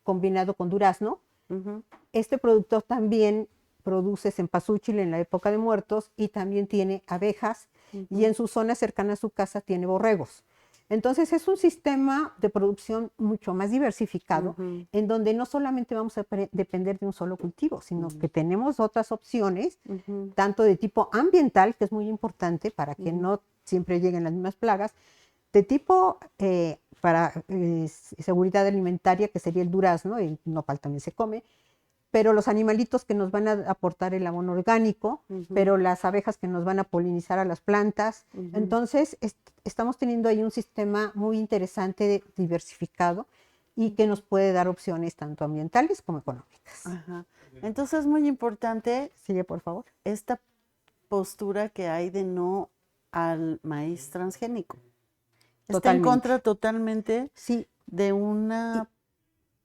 combinado con durazno. Ujú, Este producto también produce cempasúchil en la época de muertos y también tiene abejas y ujú. en su zona cercana a su casa tiene borregos. Entonces es un sistema de producción mucho más diversificado, en donde no solamente vamos a depender de un solo cultivo, sino que tenemos otras opciones, tanto de tipo ambiental, que es muy importante para que no siempre lleguen las mismas plagas, de tipo para seguridad alimentaria, que sería el durazno, el nopal también se come, pero los animalitos que nos van a aportar el abono orgánico, pero las abejas que nos van a polinizar a las plantas. Entonces, estamos teniendo ahí un sistema muy interesante, diversificado, y que nos puede dar opciones tanto ambientales como económicas. Ajá. Entonces, es muy importante. Sigue, por favor. Esta postura que hay de no al maíz transgénico. Está en contra totalmente de una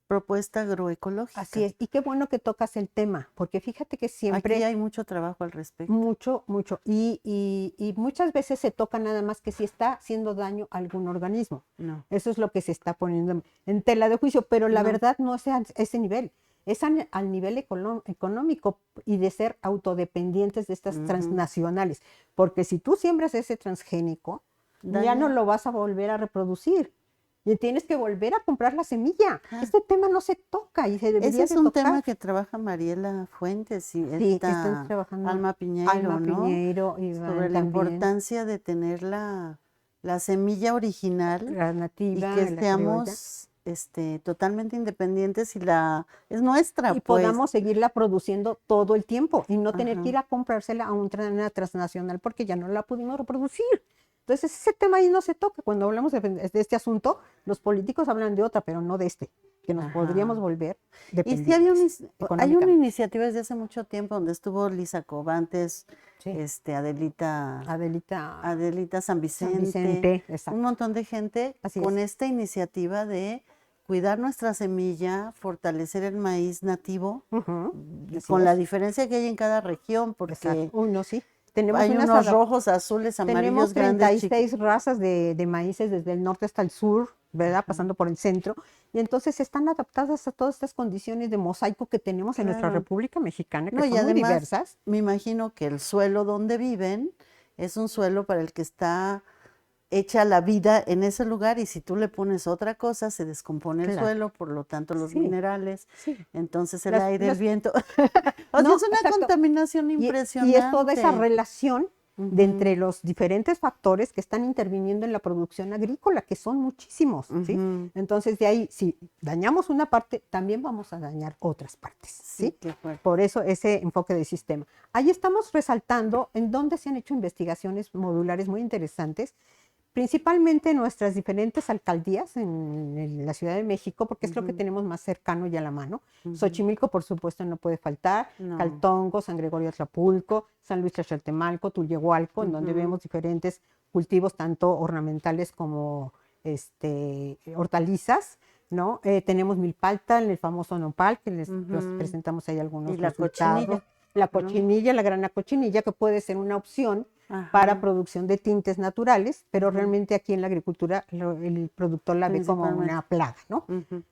propuesta agroecológica. Así es, y qué bueno que tocas el tema, porque fíjate que siempre... Aquí hay mucho trabajo al respecto. Mucho, y muchas veces se toca nada más que si está haciendo daño a algún organismo. No. Eso es lo que se está poniendo en tela de juicio, pero la verdad no es a ese nivel, es al nivel económico y de ser autodependientes de estas transnacionales, porque si tú siembras ese transgénico, ya no lo vas a volver a reproducir. Y tienes que volver a comprar la semilla. Este tema no se toca y se debería de tocar. Ese es un tema que trabaja Mariela Fuentes y están trabajando Alma Piñeiro, ¿no? Piñeiro y sobre la importancia de tener la semilla original, la nativa, y que seamos totalmente independientes y es nuestra. Y podamos seguirla produciendo todo el tiempo y no tener que ir a comprársela a una transnacional porque ya no la pudimos reproducir. Entonces, ese tema ahí no se toca. Cuando hablamos de este asunto, los políticos hablan de otra, pero no de este, que nos podríamos volver dependientes. Y sí hay una iniciativa desde hace mucho tiempo donde estuvo Lisa Covantes, Adelita San Vicente, un montón de gente con esta iniciativa de cuidar nuestra semilla, fortalecer el maíz nativo, con la diferencia que hay en cada región, porque hay unos rojos, azules, amarillos, grandes. Tenemos 36 razas de maíces desde el norte hasta el sur, ¿verdad? Pasando por el centro. Y entonces están adaptadas a todas estas condiciones de mosaico que tenemos en nuestra República Mexicana, que son muy diversas. Me imagino que el suelo donde viven es un suelo para el que está hecha la vida en ese lugar, y si tú le pones otra cosa, se descompone el suelo, por lo tanto los minerales, entonces el aire, el viento. Es una contaminación impresionante. Y es toda esa relación de entre los diferentes factores que están interviniendo en la producción agrícola, que son muchísimos, ¿sí? Entonces, de ahí, si dañamos una parte, también vamos a dañar otras partes, ¿sí? Por eso ese enfoque del sistema. Ahí estamos resaltando en dónde se han hecho investigaciones modulares muy interesantes, principalmente en nuestras diferentes alcaldías en la Ciudad de México, porque es lo que tenemos más cercano y a la mano. Xochimilco, por supuesto, no puede faltar, Caltongo, San Gregorio Atlapulco, San Luis Texaltemalco, Tulyehualco, en donde vemos diferentes cultivos, tanto ornamentales como hortalizas, ¿no? Tenemos Milpalta, el famoso nopal, que les presentamos ahí algunos resultados. La cochinilla, la grana cochinilla, que puede ser una opción para producción de tintes naturales, pero realmente aquí en la agricultura el productor la ve como una plaga, ¿no?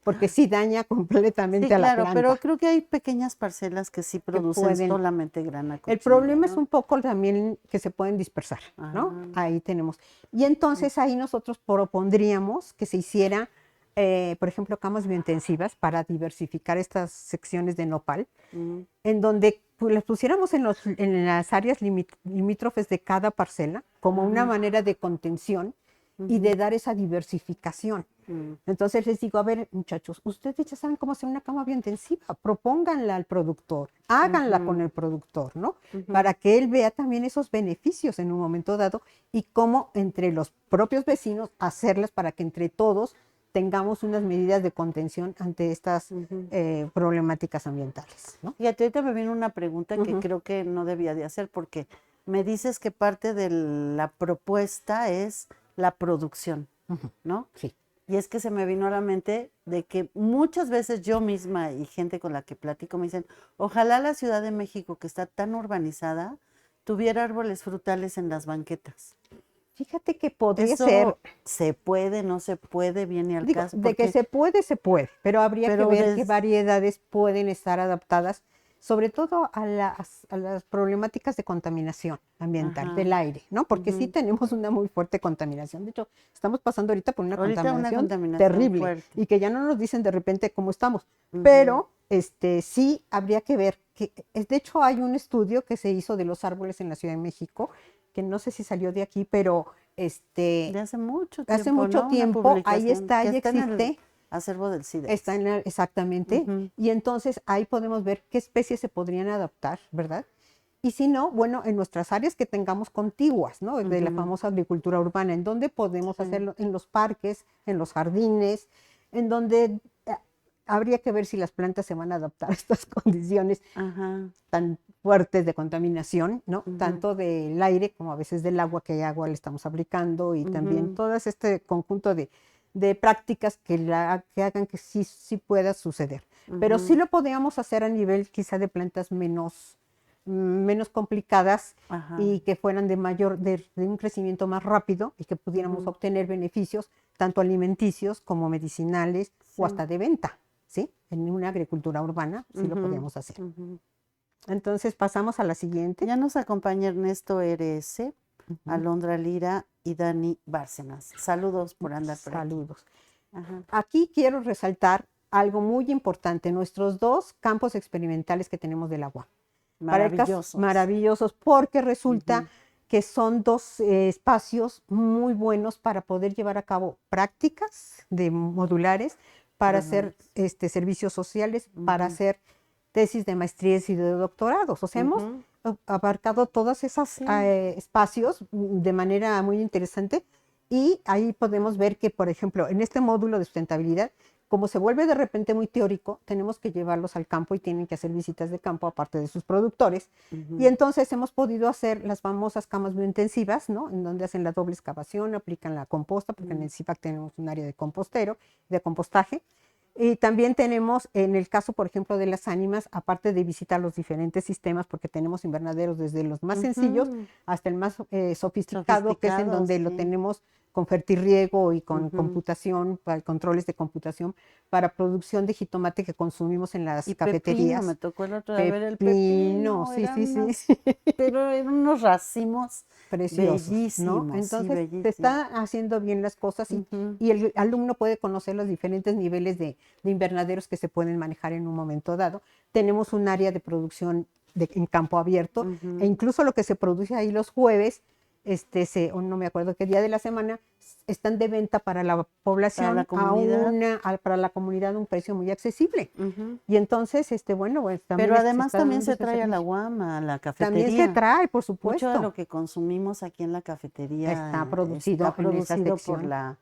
Porque sí daña completamente a la planta. Pero creo que hay pequeñas parcelas que sí producen solamente grana cochinilla. El problema es un poco también que se pueden dispersar, ¿no? Ahí tenemos. Y entonces ahí nosotros propondríamos que se hiciera, por ejemplo, camas biointensivas para diversificar estas secciones de nopal, en donde las pusiéramos en las áreas limítrofes de cada parcela como una manera de contención y de dar esa diversificación. Entonces les digo, a ver, muchachos, ustedes ya saben cómo hacer una cama biointensiva, propónganla al productor, háganla con el productor, ¿no? Para que él vea también esos beneficios en un momento dado y cómo entre los propios vecinos hacerlas para que entre todos tengamos unas medidas de contención ante estas problemáticas ambientales, ¿no? Fíjate, ahorita me viene una pregunta que creo que no debía de hacer, porque me dices que parte de la propuesta es la producción, ¿no? Sí. Y es que se me vino a la mente de que muchas veces yo misma y gente con la que platico me dicen, ojalá la Ciudad de México, que está tan urbanizada, tuviera árboles frutales en las banquetas. Fíjate que podría ser. ¿Se puede, no se puede, viene al caso? De que se puede, pero habría que ver qué variedades pueden estar adaptadas sobre todo a las problemáticas de contaminación ambiental, Ajá. del aire, ¿no? Porque sí Ujú. tenemos una muy fuerte contaminación. De hecho, estamos pasando ahorita por una Ahorita una contaminación contaminación terrible fuerte. y que ya no nos dicen de repente cómo estamos. Ujú. Pero sí habría que ver que, de hecho, hay un estudio que se hizo de los árboles en la Ciudad de México, que no sé si salió de aquí, pero De hace mucho hace tiempo, mucho ¿no? Una tiempo, ahí publicación está, que ahí está en el existe. acervo del Está CIDEX. en exactamente. Ujú. Y entonces ahí podemos ver qué especies se podrían adaptar, ¿verdad? Y si no, bueno, en nuestras áreas que tengamos contiguas, ¿no? De la Ujú. famosa agricultura urbana, en donde podemos Sí. hacerlo, en los parques, en los jardines, en donde habría que ver si las plantas se van a adaptar a estas condiciones Ajá. tan fuertes de contaminación, ¿no? Ujú. Tanto del aire como a veces del agua, que agua le estamos aplicando, y también Ujú. todo este conjunto de prácticas que hagan que sí pueda suceder. Pero sí Ujú. lo podríamos hacer a nivel quizá de plantas menos complicadas Ajá. y que fueran de un crecimiento más rápido y que pudiéramos Ujú. obtener beneficios tanto alimenticios como medicinales o Sí. hasta de venta, ¿sí? En una agricultura urbana sí lo Ujú. podríamos hacer. Ujú. Entonces pasamos a la siguiente. Ya nos acompaña Ernesto RS, Ujú. Alondra Lira y Dani Bárcenas. Saludos por andar por aquí. Saludos. Ajá. Aquí quiero resaltar algo muy importante, nuestros dos campos experimentales que tenemos del agua. Para el caso, Maravillosos. maravillosos, porque resulta Ujú. que son dos espacios muy buenos para poder llevar a cabo prácticas de modulares, para hacer servicios sociales, para Ujú. hacer tesis de maestrías y de doctorados. O sea, hemos Ujú. abarcado todos esos Sí. espacios de manera muy interesante, y ahí podemos ver que, por ejemplo, en este módulo de sustentabilidad, como se vuelve de repente muy teórico, tenemos que llevarlos al campo y tienen que hacer visitas de campo aparte de sus productores. Ujú. Y entonces hemos podido hacer las famosas camas biointensivas, ¿no? En donde hacen la doble excavación, aplican la composta, porque en el CIPAC tenemos un área de compostero, de compostaje. Y también tenemos, en el caso, por ejemplo, de las ánimas, aparte de visitar los diferentes sistemas, porque tenemos invernaderos desde los más sencillos Ujú. hasta el más sofisticado, que es en Sofisticados, donde lo sí. tenemos con fertirriego y con Ujú. computación, para controles de computación, para producción de jitomate que consumimos en las Y pepino, me cafeterías. tocó el otro día ver el Pepino, pepino, sí, sí, sí, pero eran unos racimos preciosos, ¿no? bellísimos, sí, Entonces, se bellísimos. está haciendo bien las cosas, Ujú. y el alumno puede conocer los diferentes niveles de invernaderos que se pueden manejar en un momento dado. Tenemos un área de producción en campo abierto, e Ujú. incluso lo que se produce ahí los jueves, o no me acuerdo qué día de la semana, están de venta para la Para la población comunidad. para la comunidad a un precio muy accesible. Ujú. Y entonces, bueno, pues también Pero se además está también dando se ese trae a la servicio. UAM, a la También se cafetería. trae, por Mucho de supuesto. lo que consumimos aquí en la cafetería Está está producido en esa producido sección.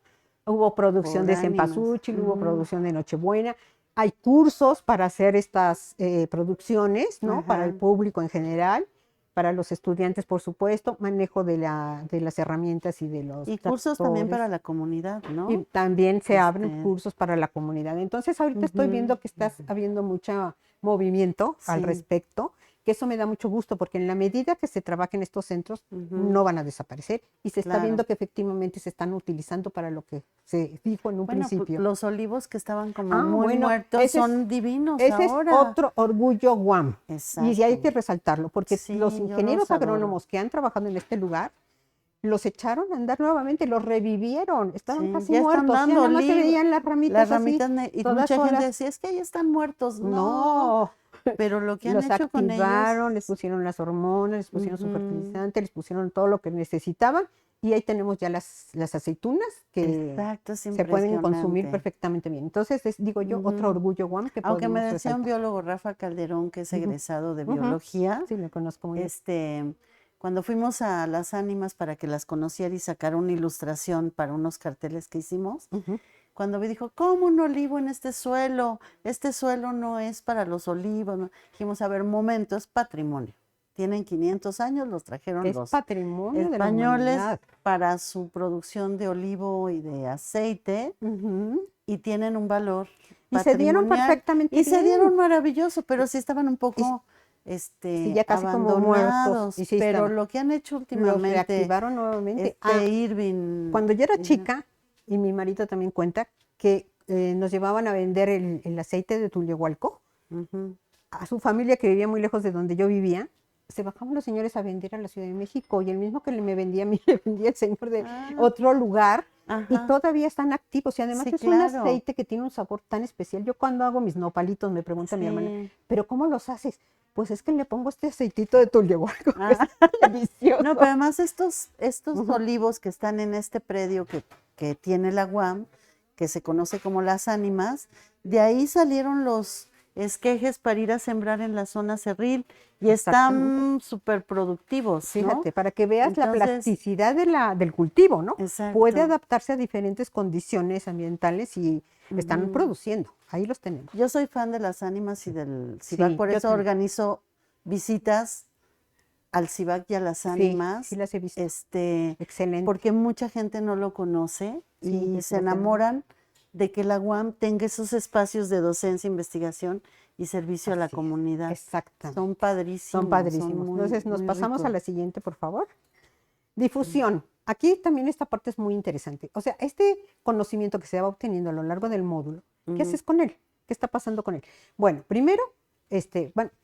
Hubo producción por de ánimas. cempasúchil, hubo Ujú. producción de Nochebuena. Hay cursos para hacer estas producciones, ¿no? Para el Ajá. público en general, para los estudiantes, por supuesto, manejo de las herramientas y de los Y cursos también para tractores. la comunidad, Y ¿no? también se abren Este, cursos para la comunidad. Entonces, ahorita estoy ujú. viendo que está habiendo mucho movimiento al Sí. respecto, que eso me da mucho gusto, porque en la medida que se trabaje en estos centros, Ujú. no van a desaparecer, y se está Claro. viendo que efectivamente se están utilizando para lo que se dijo en un Bueno, principio. los olivos que estaban como muy Bueno, muertos son divinos ese es ahora. otro orgullo guam. Y hay Exacto. que resaltarlo, porque los Sí, yo los ingenieros adoro. agrónomos que han trabajado en este lugar los echaron a andar nuevamente, los revivieron, estaban Sí, casi ya están muertos, ya dando nada más se veían las las ramitas así, ramitas y todas mucha gente solas. decía, es que ya están muertos. No, No, pero lo que han los hecho con ellos, activaron, les pusieron las hormonas, les pusieron su ujú, fertilizante, les pusieron todo lo que necesitaban, y ahí tenemos ya las aceitunas que exacto, es se pueden consumir impresionante. perfectamente bien. Entonces, digo yo, otro Ujú. orgullo guam que Aunque me podemos decía un resaltar. biólogo, Rafa Calderón, que es Ujú, egresado de ujú. biología, Sí, lo conozco muy bien. cuando fuimos a las ánimas para que las conociera y sacara una ilustración para unos carteles que hicimos, Ujú. cuando me dijo, ¿cómo un olivo en este suelo? Este suelo no es para los olivos. ¿No? Dijimos, a ver, un momento, es patrimonio. Tienen 500 años, los trajeron Es los patrimonio de la españoles humanidad. para su producción de olivo y de aceite Ujú. y tienen un valor Y se dieron patrimonial perfectamente y se bien. dieron maravilloso, pero sí estaban un Y poco sí, ya casi como muertos. abandonados. Y sí Pero estaban. lo que han hecho Los últimamente, reactivaron nuevamente. Ah, Irving, cuando yo era chica, y mi marido también cuenta, que nos llevaban a vender el aceite de Tullehualco, ujú, a su familia que vivía muy lejos de donde yo vivía, se bajaban los señores a vender a la Ciudad de México y el mismo que me vendía a mí, le vendía el señor de Ah, otro lugar y ajá. todavía están activos y además Sí, es un claro. aceite que tiene un sabor tan especial. Yo cuando hago mis nopalitos me pregunta mi hermana, Sí. ¿pero cómo los haces? Pues es que le pongo este aceitito de tullehualco, que es Ah. No, pero delicioso. además estos Ujú, olivos que están en este predio que tiene la UAM, que se conoce como Las Ánimas, de ahí salieron los esquejes para ir a sembrar en la zona cerril y exactamente. están súper productivos, ¿no? Fíjate, para que veas la Entonces, plasticidad del cultivo, ¿no? Puede exacto. adaptarse a diferentes condiciones ambientales y están Ujú. produciendo. Ahí los tenemos. Yo soy fan de las ánimas y del CIVAC, Sí, por yo eso también. organizo visitas al CIVAC y a las Sí, sí ánimas, las he visto. Excelente. porque mucha gente no lo conoce Sí, y se desgraciadamente. enamoran de que la UAM tenga esos espacios de docencia, investigación y servicio a la Así es. comunidad. Son Exactamente. Son padrísimos, son padrísimos. muy, Entonces, nos muy pasamos a ricos. la siguiente, por favor. Difusión. Aquí también esta parte es muy interesante. O sea, este conocimiento que se va obteniendo a lo largo del módulo, ¿qué Ujú, haces con él? ¿Qué está pasando con él? Bueno, primero,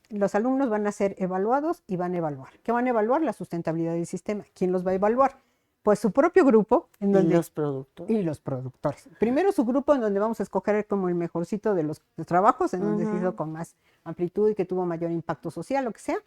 los alumnos van a ser evaluados y van a evaluar. ¿Qué van a evaluar? La sustentabilidad del sistema. ¿Quién los va a evaluar? Pues su propio grupo, en y donde los productos. y los productores. Primero su grupo en donde vamos a escoger como el mejorcito de los trabajos, en donde se hizo Ujú, con más amplitud y que tuvo mayor impacto social, lo que sea.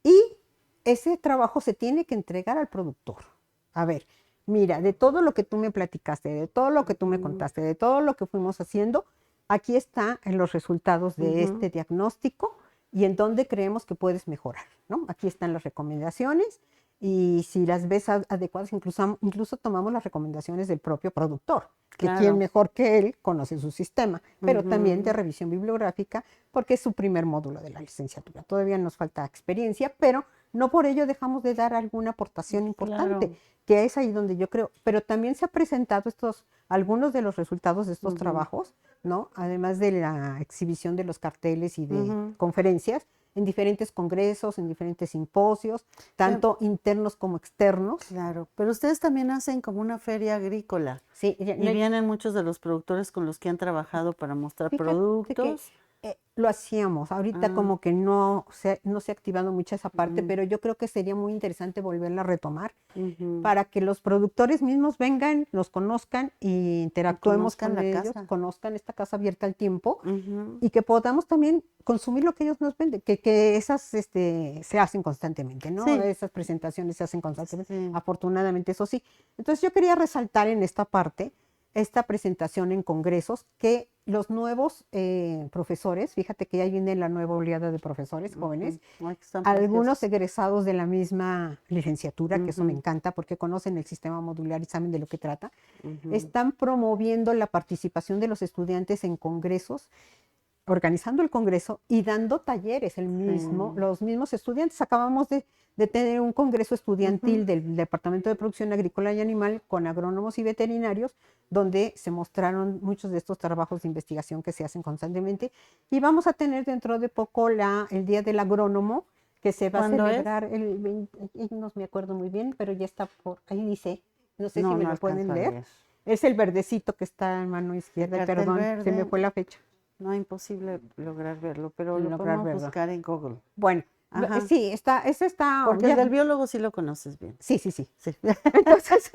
Y ese trabajo se tiene que entregar al productor. A ver, mira, de todo lo que tú me platicaste, de todo lo que tú me ujú, contaste, de todo lo que fuimos haciendo, aquí están los resultados de ujú. este diagnóstico y en dónde creemos que puedes mejorar, ¿no? Aquí están las recomendaciones y si las ves adecuadas, incluso tomamos las recomendaciones del propio productor, que quien Claro. mejor que él conoce su sistema, pero también de Ujú, revisión bibliográfica, porque es su primer módulo de la licenciatura. Todavía nos falta experiencia, pero no por ello dejamos de dar alguna aportación importante, claro. que es ahí donde yo creo, pero también se ha presentado algunos de los resultados de estos Ujú, trabajos, ¿no? Además de la exhibición de los carteles y de ujú. conferencias, en diferentes congresos, en diferentes simposios, Pe- tanto internos como externos. Claro, pero ustedes también hacen como una feria agrícola Sí, y vienen muchos de los productores con los que han trabajado para mostrar fíjate que productos. lo hacíamos, ahorita Ah, como que no se ha activado mucho esa parte, mm, pero yo creo que sería muy interesante volverla a retomar ujú. para que los productores mismos vengan, los conozcan y Y interactuemos conozcan con la ellos, casa. conozcan esta casa abierta al tiempo Ujú, y que podamos también consumir lo que ellos nos venden, que esas se hacen constantemente, ¿no? sí, Esas presentaciones se hacen constantemente, sí. afortunadamente eso sí. Entonces yo quería resaltar en esta parte, esta presentación en congresos, que los nuevos profesores, fíjate que ya viene la nueva oleada de profesores jóvenes, Ujú. Ay, que están algunos preciosos. egresados de la misma licenciatura, que eso me Ujú, encanta porque conocen el sistema modular y saben de lo que trata, ujú, están promoviendo la participación de los estudiantes en congresos, organizando el congreso y dando talleres sí. los mismos estudiantes. Acabamos de tener un congreso Ujú, estudiantil del Departamento de Producción Agrícola y Animal con agrónomos y veterinarios, donde se mostraron muchos de estos trabajos de investigación que se hacen constantemente. Y vamos a tener dentro de poco el Día del Agrónomo, que se va a ¿cuándo es? celebrar el 20, no me acuerdo muy bien, pero ya está por ahí dice, no sé si No, me no lo pueden alcanzo a leer. leer. Es el verdecito que está en mano El izquierda, cartel perdón, se me verde, fue la fecha. no es imposible lograr verlo, pero lo Lograr podemos verlo. buscar en Google. Bueno, Ajá, sí, ese está, porque el ya, del biólogo sí lo conoces bien. sí, sí, sí. Sí. Entonces,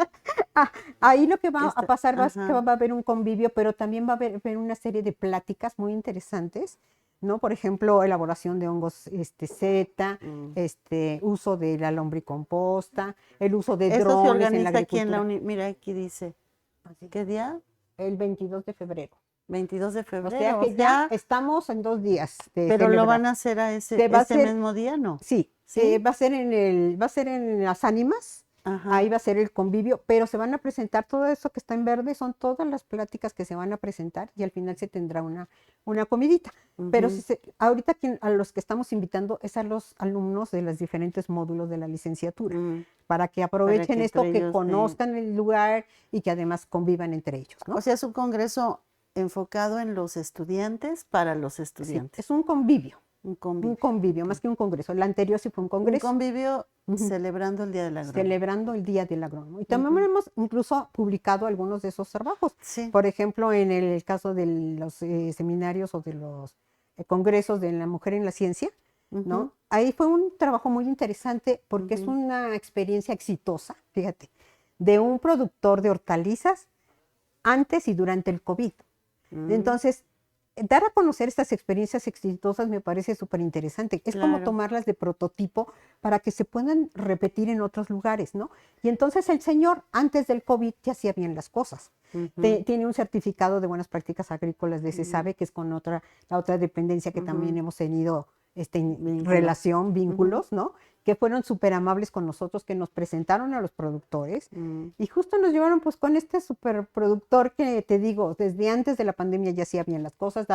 ahí lo que va a Este, pasar es que va ajá. a haber un convivio, pero también va a haber una serie de pláticas muy interesantes, ¿no? Por ejemplo, elaboración de hongos Z, mm. uso de la lombricomposta, el uso de Esto se drones en la organiza aquí en la agricultura. Mira, aquí dice, Así, ¿qué día? el 22 de febrero. 22 de O sea febrero, o que ya sea, estamos en 2 días de pero lo celebrar. van a hacer a Se va a ese hacer, mismo día, ¿no? sí, ¿Sí? va a ser en las ánimas, ahí Ajá. va a ser el convivio, pero se van a presentar todo eso que está en verde, son todas las pláticas que se van a presentar y al final se tendrá una comidita. Pero Ujú, ahorita a los que estamos invitando es a los alumnos de los diferentes módulos de la licenciatura, mm, para que para aprovechen que esto, entre que ellos se... conozcan el lugar y que además convivan entre ellos, O ¿no? sea, es un congreso enfocado en los estudiantes para los Sí, estudiantes. es Un un convivio. convivio, más Ok. que un congreso. El anterior sí fue un Un congreso. convivio Ujú. celebrando el Día del Agrónomo. Celebrando el Día del Agrónomo. Y también Ujú, hemos incluso publicado algunos de esos trabajos. sí. Por ejemplo, en el caso de los seminarios o de los congresos de la mujer en la ciencia, ¿no? Ujú. Ahí fue un trabajo muy interesante porque es Ujú. una experiencia exitosa, fíjate, de un productor de hortalizas antes y durante el COVID. Mm, Entonces, dar a conocer estas experiencias exitosas me parece súper interesante. Es como claro. tomarlas de prototipo para que se puedan repetir en otros lugares, ¿no? Y entonces el señor, antes del COVID, ya hacía bien las cosas. Ujú. Tiene un certificado de buenas prácticas agrícolas de Mm, SESABE, que es con la otra dependencia que también ujú. hemos tenido Vínculos. relación, Ujú. vínculos, ¿no? Que fueron súper amables con nosotros, que nos presentaron a los productores Mm, y justo nos llevaron pues con este superproductor que te digo, desde antes de la pandemia ya hacía bien las cosas,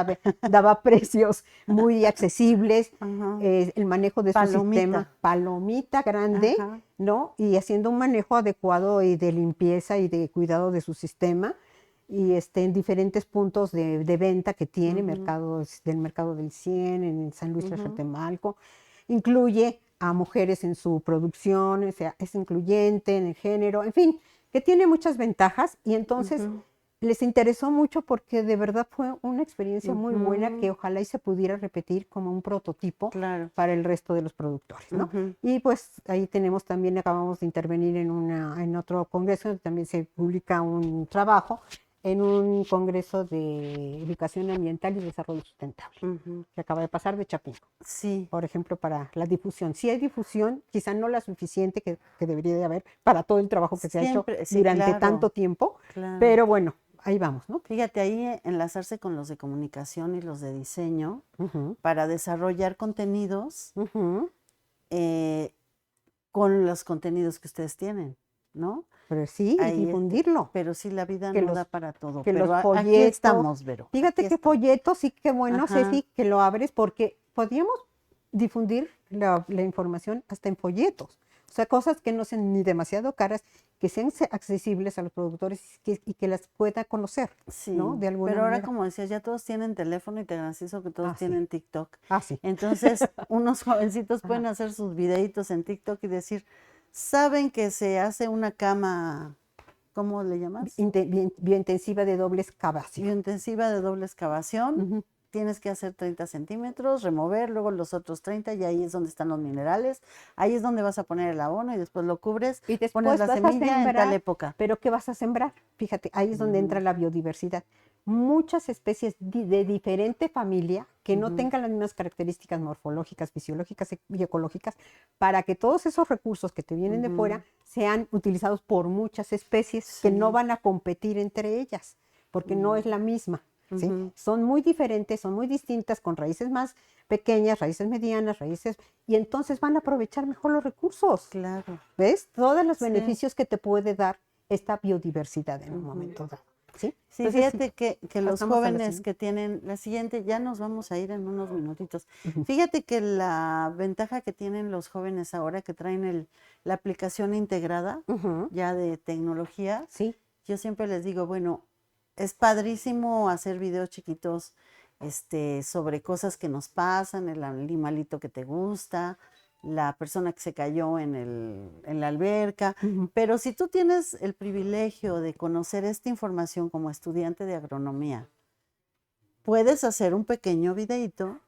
daba precios muy accesibles, ajá. el manejo de su sistema, Palomita. palomita grande, Ajá. ¿no? Y haciendo un manejo adecuado y de limpieza y de cuidado de su sistema. Y en diferentes puntos de venta que tiene, Ujú. del mercado del 100, en San Luis Ujú. Tlaxcaltemalco, incluye a mujeres en su producción, o sea, es incluyente en el género, en fin, que tiene muchas ventajas y entonces Ujú. les interesó mucho porque de verdad fue una experiencia muy buena que Ujú. ojalá y se pudiera repetir como un prototipo Claro. para el resto de los productores, ¿no? Ujú. Y pues ahí tenemos también, acabamos de intervenir en otro congreso, donde también se publica un trabajo en un congreso de educación ambiental y desarrollo sustentable, Ujú. que acaba de pasar de Chapingo, Sí, por ejemplo, para la difusión. Sí hay difusión, quizá no la suficiente que debería de haber para todo el trabajo que se ha hecho siempre, sí, durante claro, tanto tiempo, claro. pero bueno, ahí vamos, ¿no? Fíjate, ahí enlazarse con los de comunicación y los de diseño Ujú, para desarrollar contenidos ujú. eh, con los contenidos que ustedes tienen, ¿no? Pero sí, y Ahí, difundirlo, pero sí, la vida que no da los, para todo. que los Pero aquí folletos, estamos, Vero, fíjate aquí qué estamos. folletos, sí, qué bueno, Ajá, Ceci, que lo abres porque podríamos difundir la información hasta en folletos. O sea, cosas que no sean ni demasiado caras, que sean accesibles a los productores y que las pueda conocer, ¿no? sí. De alguna Pero ahora, manera. como decías, ya todos tienen teléfono y te garantizo que todos Ah, sí. tienen TikTok. Ah, sí. Entonces, unos jovencitos Ajá. pueden hacer sus videitos en TikTok y decir, ¿saben que se hace una cama, ¿cómo le llamas? Biointensiva de doble excavación. Biointensiva de doble excavación. Ujú. Tienes que hacer 30 centímetros, remover, luego los otros 30 y ahí es donde están los minerales. Ahí es donde vas a poner el abono y después lo cubres, Y pones después la vas a semilla en tal sembrar, época. pero ¿qué vas a sembrar? Fíjate, ahí es donde Ujú. entra la biodiversidad. Muchas especies de diferente familia que no Ujú. tengan las mismas características morfológicas, fisiológicas y ecológicas, para que todos esos recursos que te vienen de fuera Ujú. sean utilizados por muchas especies que no Sí. van a competir entre ellas, porque no es Mm. la misma. ¿Sí? Ujú. Son muy diferentes, son muy distintas, con raíces más pequeñas, raíces medianas, raíces, y entonces van a aprovechar mejor los recursos. Claro. ¿Ves? Todos los Sí. beneficios que te puede dar esta biodiversidad en un Ujú. momento dado. ¿Sí? Sí, Entonces, sí, fíjate que los pasamos a la jóvenes siguiente. que tienen la siguiente, ya nos vamos a ir en unos minutitos. Ujú, Fíjate que la ventaja que tienen los jóvenes ahora que traen la aplicación integrada ujú, ya de tecnología, sí, yo siempre les digo, bueno, es padrísimo hacer videos chiquitos sobre cosas que nos pasan, el animalito que te gusta, la persona que se cayó en la alberca, ujú, pero si tú tienes el privilegio de conocer esta información como estudiante de agronomía, puedes hacer un pequeño videíto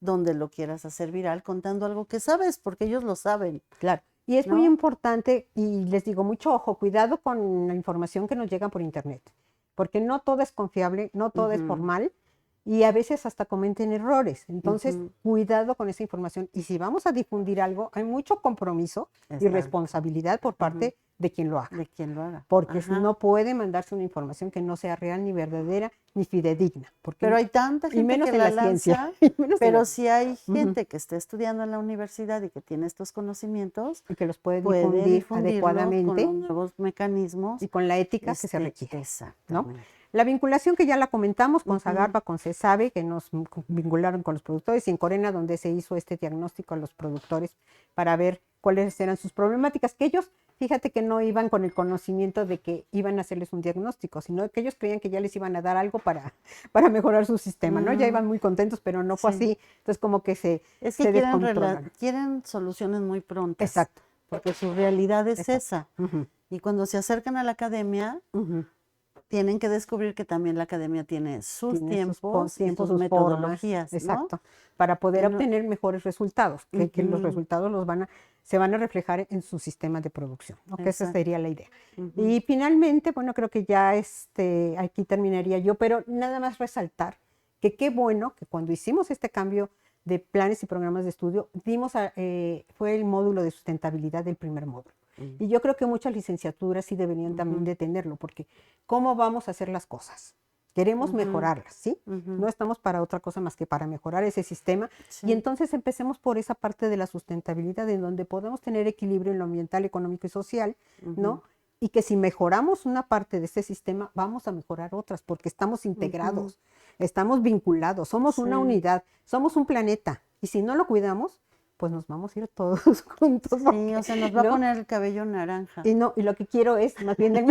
donde lo quieras hacer viral contando algo que sabes, porque ellos lo saben, claro. Y es muy ¿no? importante, y les digo mucho ojo, cuidado con la información que nos llega por internet, porque no todo es confiable, no todo es Ujú. formal, y a veces hasta cometen errores. Entonces, Ujú. cuidado con esa información. Y si vamos a difundir algo, hay mucho compromiso y Exacto. responsabilidad por Ujú. parte de quien lo haga. De quien lo haga. Porque Ajá. no puede mandarse una información que no sea real, ni verdadera, ni fidedigna, Pero hay tanta y gente menos que en la la ciencia, lanza, y menos en la pero ciencia, si hay ujú, gente que está estudiando en la universidad y que tiene estos conocimientos, y que los puede puede difundir difundirlos con los adecuadamente nuevos y mecanismos. con la ética que se requiere, ¿no? Exactamente. La vinculación que ya la comentamos con Ujú. Zagarpa, con CESABE, que nos vincularon con los productores, y en Corena, donde se hizo este diagnóstico a los productores para ver cuáles eran sus problemáticas, que ellos, fíjate que no iban con el conocimiento de que iban a hacerles un diagnóstico, sino que ellos creían que ya les iban a dar algo para mejorar su sistema, ¿no? Ya Mm, iban muy contentos, pero no fue sí. así. Entonces, como que Es que se descontrolaron. quieren soluciones muy prontas, Exacto, porque su realidad es exacto. esa. Ujú, Y cuando se acercan a la academia, ujú. tienen que descubrir que también la academia tiene sus tiene tiempos y sus sus formas, metodologías, ¿no? exacto, para poder Que no- obtener mejores resultados, que los Ujú, resultados se van a reflejar en su sistema de producción, ¿no? Que esa exacto. sería la idea. Ujú, Y finalmente, bueno, creo que ya aquí terminaría yo, pero nada más resaltar que qué bueno que cuando hicimos este cambio de planes y programas de estudio, fue el módulo de sustentabilidad del primer módulo. mm, Y yo creo que muchas licenciaturas sí deberían también ujú, de tenerlo, porque ¿cómo vamos a hacer las cosas? Queremos ujú, mejorarlas, ¿sí? ujú. No estamos para otra cosa más que para mejorar ese sistema. Y Sí. entonces empecemos por esa parte de la sustentabilidad, en donde podemos tener equilibrio en lo ambiental, económico y social, Ujú, ¿no? Y que si mejoramos una parte de este sistema, vamos a mejorar otras, porque estamos ujú. integrados, estamos vinculados, somos una Sí, unidad, somos un planeta. Y si no lo cuidamos, pues nos vamos a ir todos juntos, sí, o porque, sea, nos va a ¿no? poner el cabello naranja. Y no, y lo que quiero es más bien el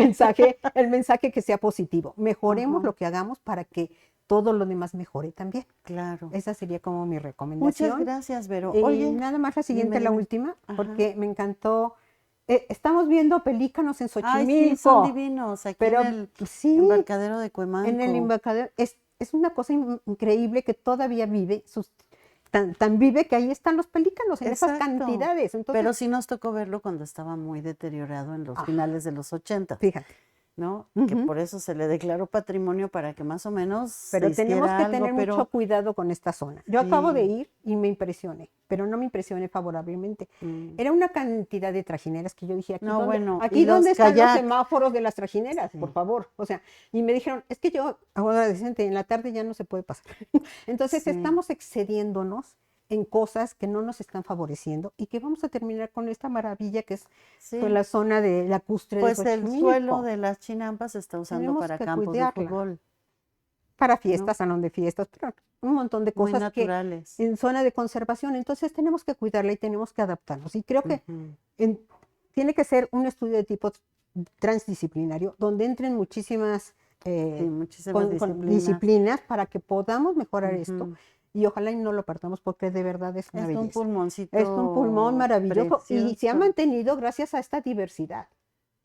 mensaje que sea positivo. Mejoremos Ajá, lo que hagamos para que todo lo demás mejore también. claro. Esa sería como mi Muchas recomendación. gracias, Vero. Y Oye, nada más la dime, siguiente, la dime. última, Ajá. porque me encantó. Estamos viendo pelícanos en Ay, sí, son Xochimilco, divinos aquí en pero el sí, embarcadero de en el Cuemanco. embarcadero es una cosa increíble que todavía vive, tan vive que ahí están los pelícanos en esas Exacto. cantidades. Entonces, Pero sí nos tocó verlo cuando estaba muy deteriorado en los ah, finales de los 80, fíjate. ¿no? Que Ujú. por eso se le declaró patrimonio para que más o menos se Pero tenemos hiciera que algo, tener mucho pero cuidado con esta zona. Yo acabo de sí. ir y me impresioné, pero no me impresioné favorablemente. mm. Era una cantidad de trajineras que yo dije, No, bueno, y aquí los dónde están los kayak. semáforos de las trajineras, por Sí, favor. O sea, y me dijeron, es que yo, ahora decente, en la tarde ya no se puede pasar. Entonces sí, estamos excediéndonos en cosas que no nos están favoreciendo y que vamos a terminar con esta maravilla que es pues, sí. la zona de lacustre de Pues el suelo Xochimilco. de las chinampas se está usando Tenemos para que campos de cuidarla fútbol, para ¿no? fiestas, salón de fiestas, pero un montón de Muy cosas que naturales. en zona de conservación, entonces tenemos que cuidarla y tenemos que adaptarnos. Y creo que Ujú, en- tiene que ser un estudio de tipo transdisciplinario, donde entren muchísimas sí, eh, muchísimas con disciplinas. disciplinas para que podamos mejorar esto Ujú. y ojalá y no lo partamos porque de verdad es una Es un belleza. Es un pulmón pulmoncito maravilloso y se ha precioso. mantenido gracias a esta diversidad,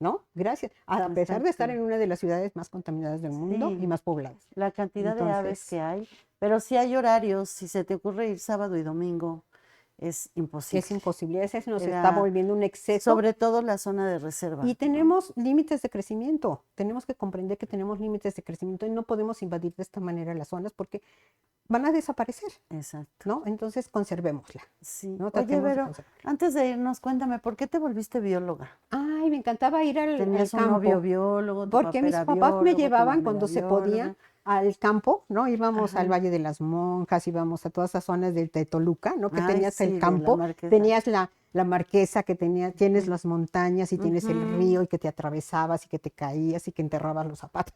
¿no? Gracias, a pesar de estar Exacto. en una de las ciudades más contaminadas del mundo y Sí, más pobladas. la cantidad de aves Entonces, que hay, pero sí hay horarios. Si se te ocurre ir sábado y domingo, es es imposible. imposible, ese se nos está Era volviendo un exceso sobre todo la zona de y reserva, ¿no? tenemos límites de crecimiento. Tenemos que comprender que tenemos límites de crecimiento y no podemos invadir de esta manera las zonas porque van a desaparecer, Exacto. ¿no? Entonces conservémosla, Sí. ¿no? Oye, Tratemos de Vero, conservarla. antes de irnos, cuéntame, ¿por qué te volviste bióloga? Ay, me encantaba ir al Tenías un novio campo. biólogo, tu Porque papá mis era papás me biólogo, tu llevaban mamá era cuando se podía bióloga. al campo, ¿no? Íbamos al Ajá. Valle de las Monjas, íbamos a todas esas zonas de Toluca, ¿no? Que Ay, tenías el sí, de la campo, Marquesa. tenías la marquesa, tienes Ujú, las montañas y tienes el ujú. río y que te atravesabas y que te caías y que enterrabas los zapatos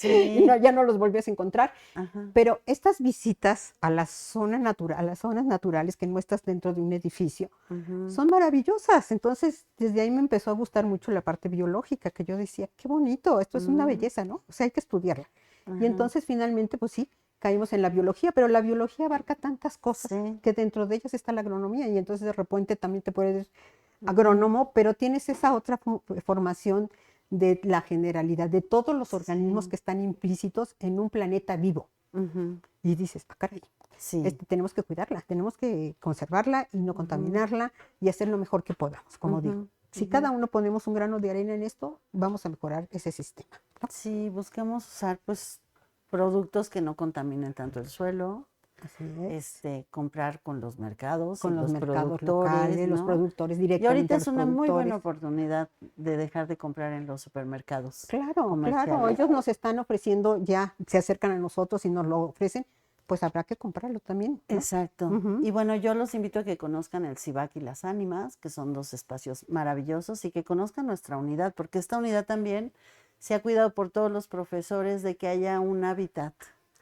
y Sí, ya no los volvías a encontrar. ajá. Pero estas visitas a la zona natural, a las zonas naturales que no estás dentro de un edificio, Ujú, son maravillosas. Entonces, desde ahí me empezó a gustar mucho la parte biológica, que yo decía, qué bonito, esto es una mm, belleza, ¿no? O sea, hay que estudiarla. Y ajá. entonces, finalmente, pues sí, caímos en la biología, pero la biología abarca tantas cosas Sí. que dentro de ellas está la agronomía y entonces de repente también te puedes Ujú, agrónomo, pero tienes esa otra formación de la generalidad, de todos los organismos sí. que están implícitos en un planeta vivo. Ujú, Y dices, ah, caray, sí. tenemos que cuidarla, tenemos que conservarla y no Ujú, contaminarla y hacer lo mejor que podamos, como digo. ujú, Si ujú. cada uno ponemos un grano de arena en esto, vamos a mejorar ese sistema, ¿no? Sí, buscamos usar pues productos que no contaminen tanto el suelo, Así es. comprar con los mercados y Con los los mercados productores, locales, los ¿no? productores, Y ahorita directamente a es los una muy buena productores. oportunidad de dejar de comprar en los supermercados Claro, claro, comerciales. ellos nos están ofreciendo ya, se acercan a nosotros y nos lo ofrecen, pues habrá que comprarlo también, ¿no? Exacto. Ujú. Y bueno, yo los invito a que conozcan el CIVAC y las ánimas, que son dos espacios maravillosos, y que conozcan nuestra unidad, porque esta unidad también se ha cuidado por todos los profesores de que haya un hábitat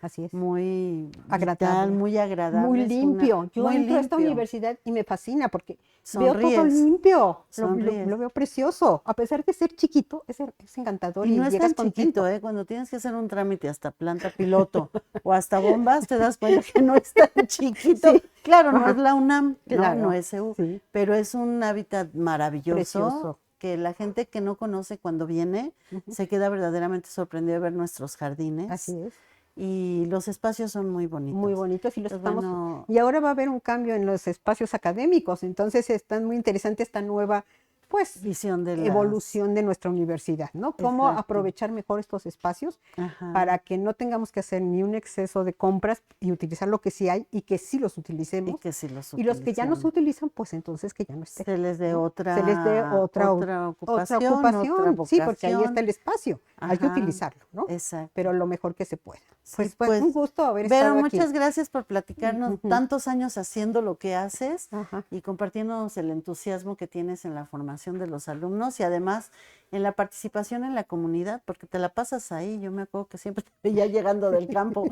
Así es. muy vital, Agradable, muy muy agradable, limpio. Yo muy entro a esta limpio. universidad y me fascina porque veo todo Sonríes, limpio, sonríes. lo veo precioso. A pesar de ser chiquito, es encantador Y no y es llegas tan chiquito, contento. ¿eh? Cuando tienes que hacer un trámite hasta planta piloto o hasta bombas, te das cuenta que no es tan chiquito. Sí, Claro, no es ajá, la UNAM, ¿no? No claro, es EU, sí, pero es un hábitat maravilloso precioso. que la gente que no conoce cuando viene se queda verdaderamente sorprendida de ver nuestros jardines. Así es. Y los espacios son muy bonitos. Muy bonitos y los Pues estamos. bueno, Y ahora va a haber un cambio en los espacios académicos, entonces está muy interesante esta nueva, pues, visión de las... evolución de nuestra universidad, ¿no? Cómo Exacto. aprovechar mejor estos espacios Ajá. para que no tengamos que hacer ni un exceso de compras y utilizar lo que sí hay y que sí los Y utilicemos. que sí los Y los que ya no se utilicemos. utilizan, pues entonces que ya no estén. Se les dé ¿no? otra, Se les dé otra ocupación, ocupación, otra sí, porque ahí vocación. está el espacio, hay que Ajá, utilizarlo, ¿no? exacto. Pero lo mejor que se pueda. Sí, Pues un gusto haber Vero, estado aquí. muchas gracias por platicarnos Ujú. tantos años haciendo lo que haces Ajá. y compartiéndonos el entusiasmo que tienes en la formación de los alumnos y además en la participación en la comunidad, porque te la pasas ahí. Yo me acuerdo que siempre te veía llegando del campo,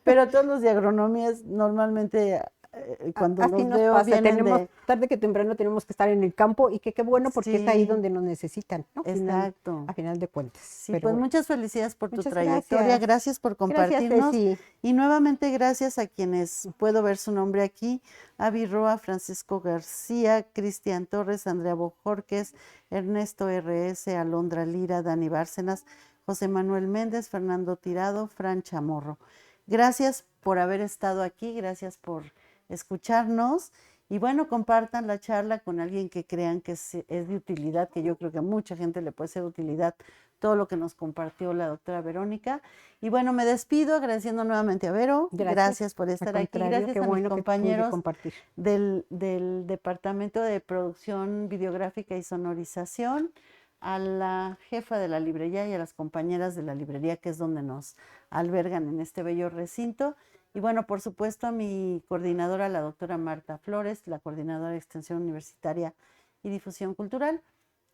pero todos los de agronomías normalmente cuando Así los nos veo pasa, vienen de... tarde que temprano tenemos que estar en el campo y que qué bueno porque es ahí Sí, donde nos necesitan, ¿no? exacto. A final de cuentas. Sí, Pero pues bueno, muchas felicidades por tu muchas trayectoria, gracias. gracias por Gracias, compartirnos Ceci. y nuevamente gracias a quienes puedo ver su nombre aquí, Avi Roa, Francisco García, Cristian Torres, Andrea Bojorques, Ernesto RS, Alondra Lira, Dani Bárcenas, José Manuel Méndez, Fernando Tirado, Fran Chamorro. Gracias por haber estado aquí, gracias por escucharnos. Y bueno, compartan la charla con alguien que crean que es de utilidad, que yo creo que a mucha gente le puede ser de utilidad todo lo que nos compartió la doctora Verónica. Y bueno, me despido agradeciendo nuevamente a Vero. Gracias por estar aquí. Gracias Qué a mis bueno que pude compañeros compartir. del Departamento de Producción Videográfica y Sonorización, a la jefa de la librería y a las compañeras de la librería, que es donde nos albergan en este bello recinto. Y bueno, por supuesto a mi coordinadora, la doctora Marta Flores, la coordinadora de Extensión Universitaria y Difusión Cultural,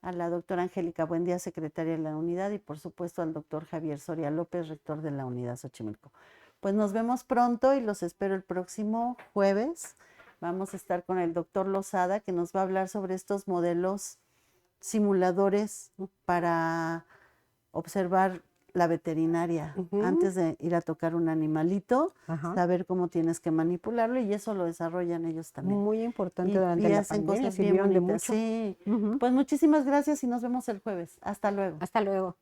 a la doctora Angélica Buendía, secretaria de la unidad, y por supuesto al doctor Javier Soria López, rector de la unidad Xochimilco. Pues nos vemos pronto y los espero el próximo jueves. Vamos a estar con el doctor Lozada, que nos va a hablar sobre estos modelos simuladores para observar la veterinaria antes de ir a tocar un animalito, saber cómo tienes que manipularlo y eso lo desarrollan ellos también. Muy importante Y durante la hacen pandemia, cosas bien sirvieron de bonitas. mucho. Sí, pues muchísimas gracias y nos vemos el jueves. Hasta luego. Hasta luego.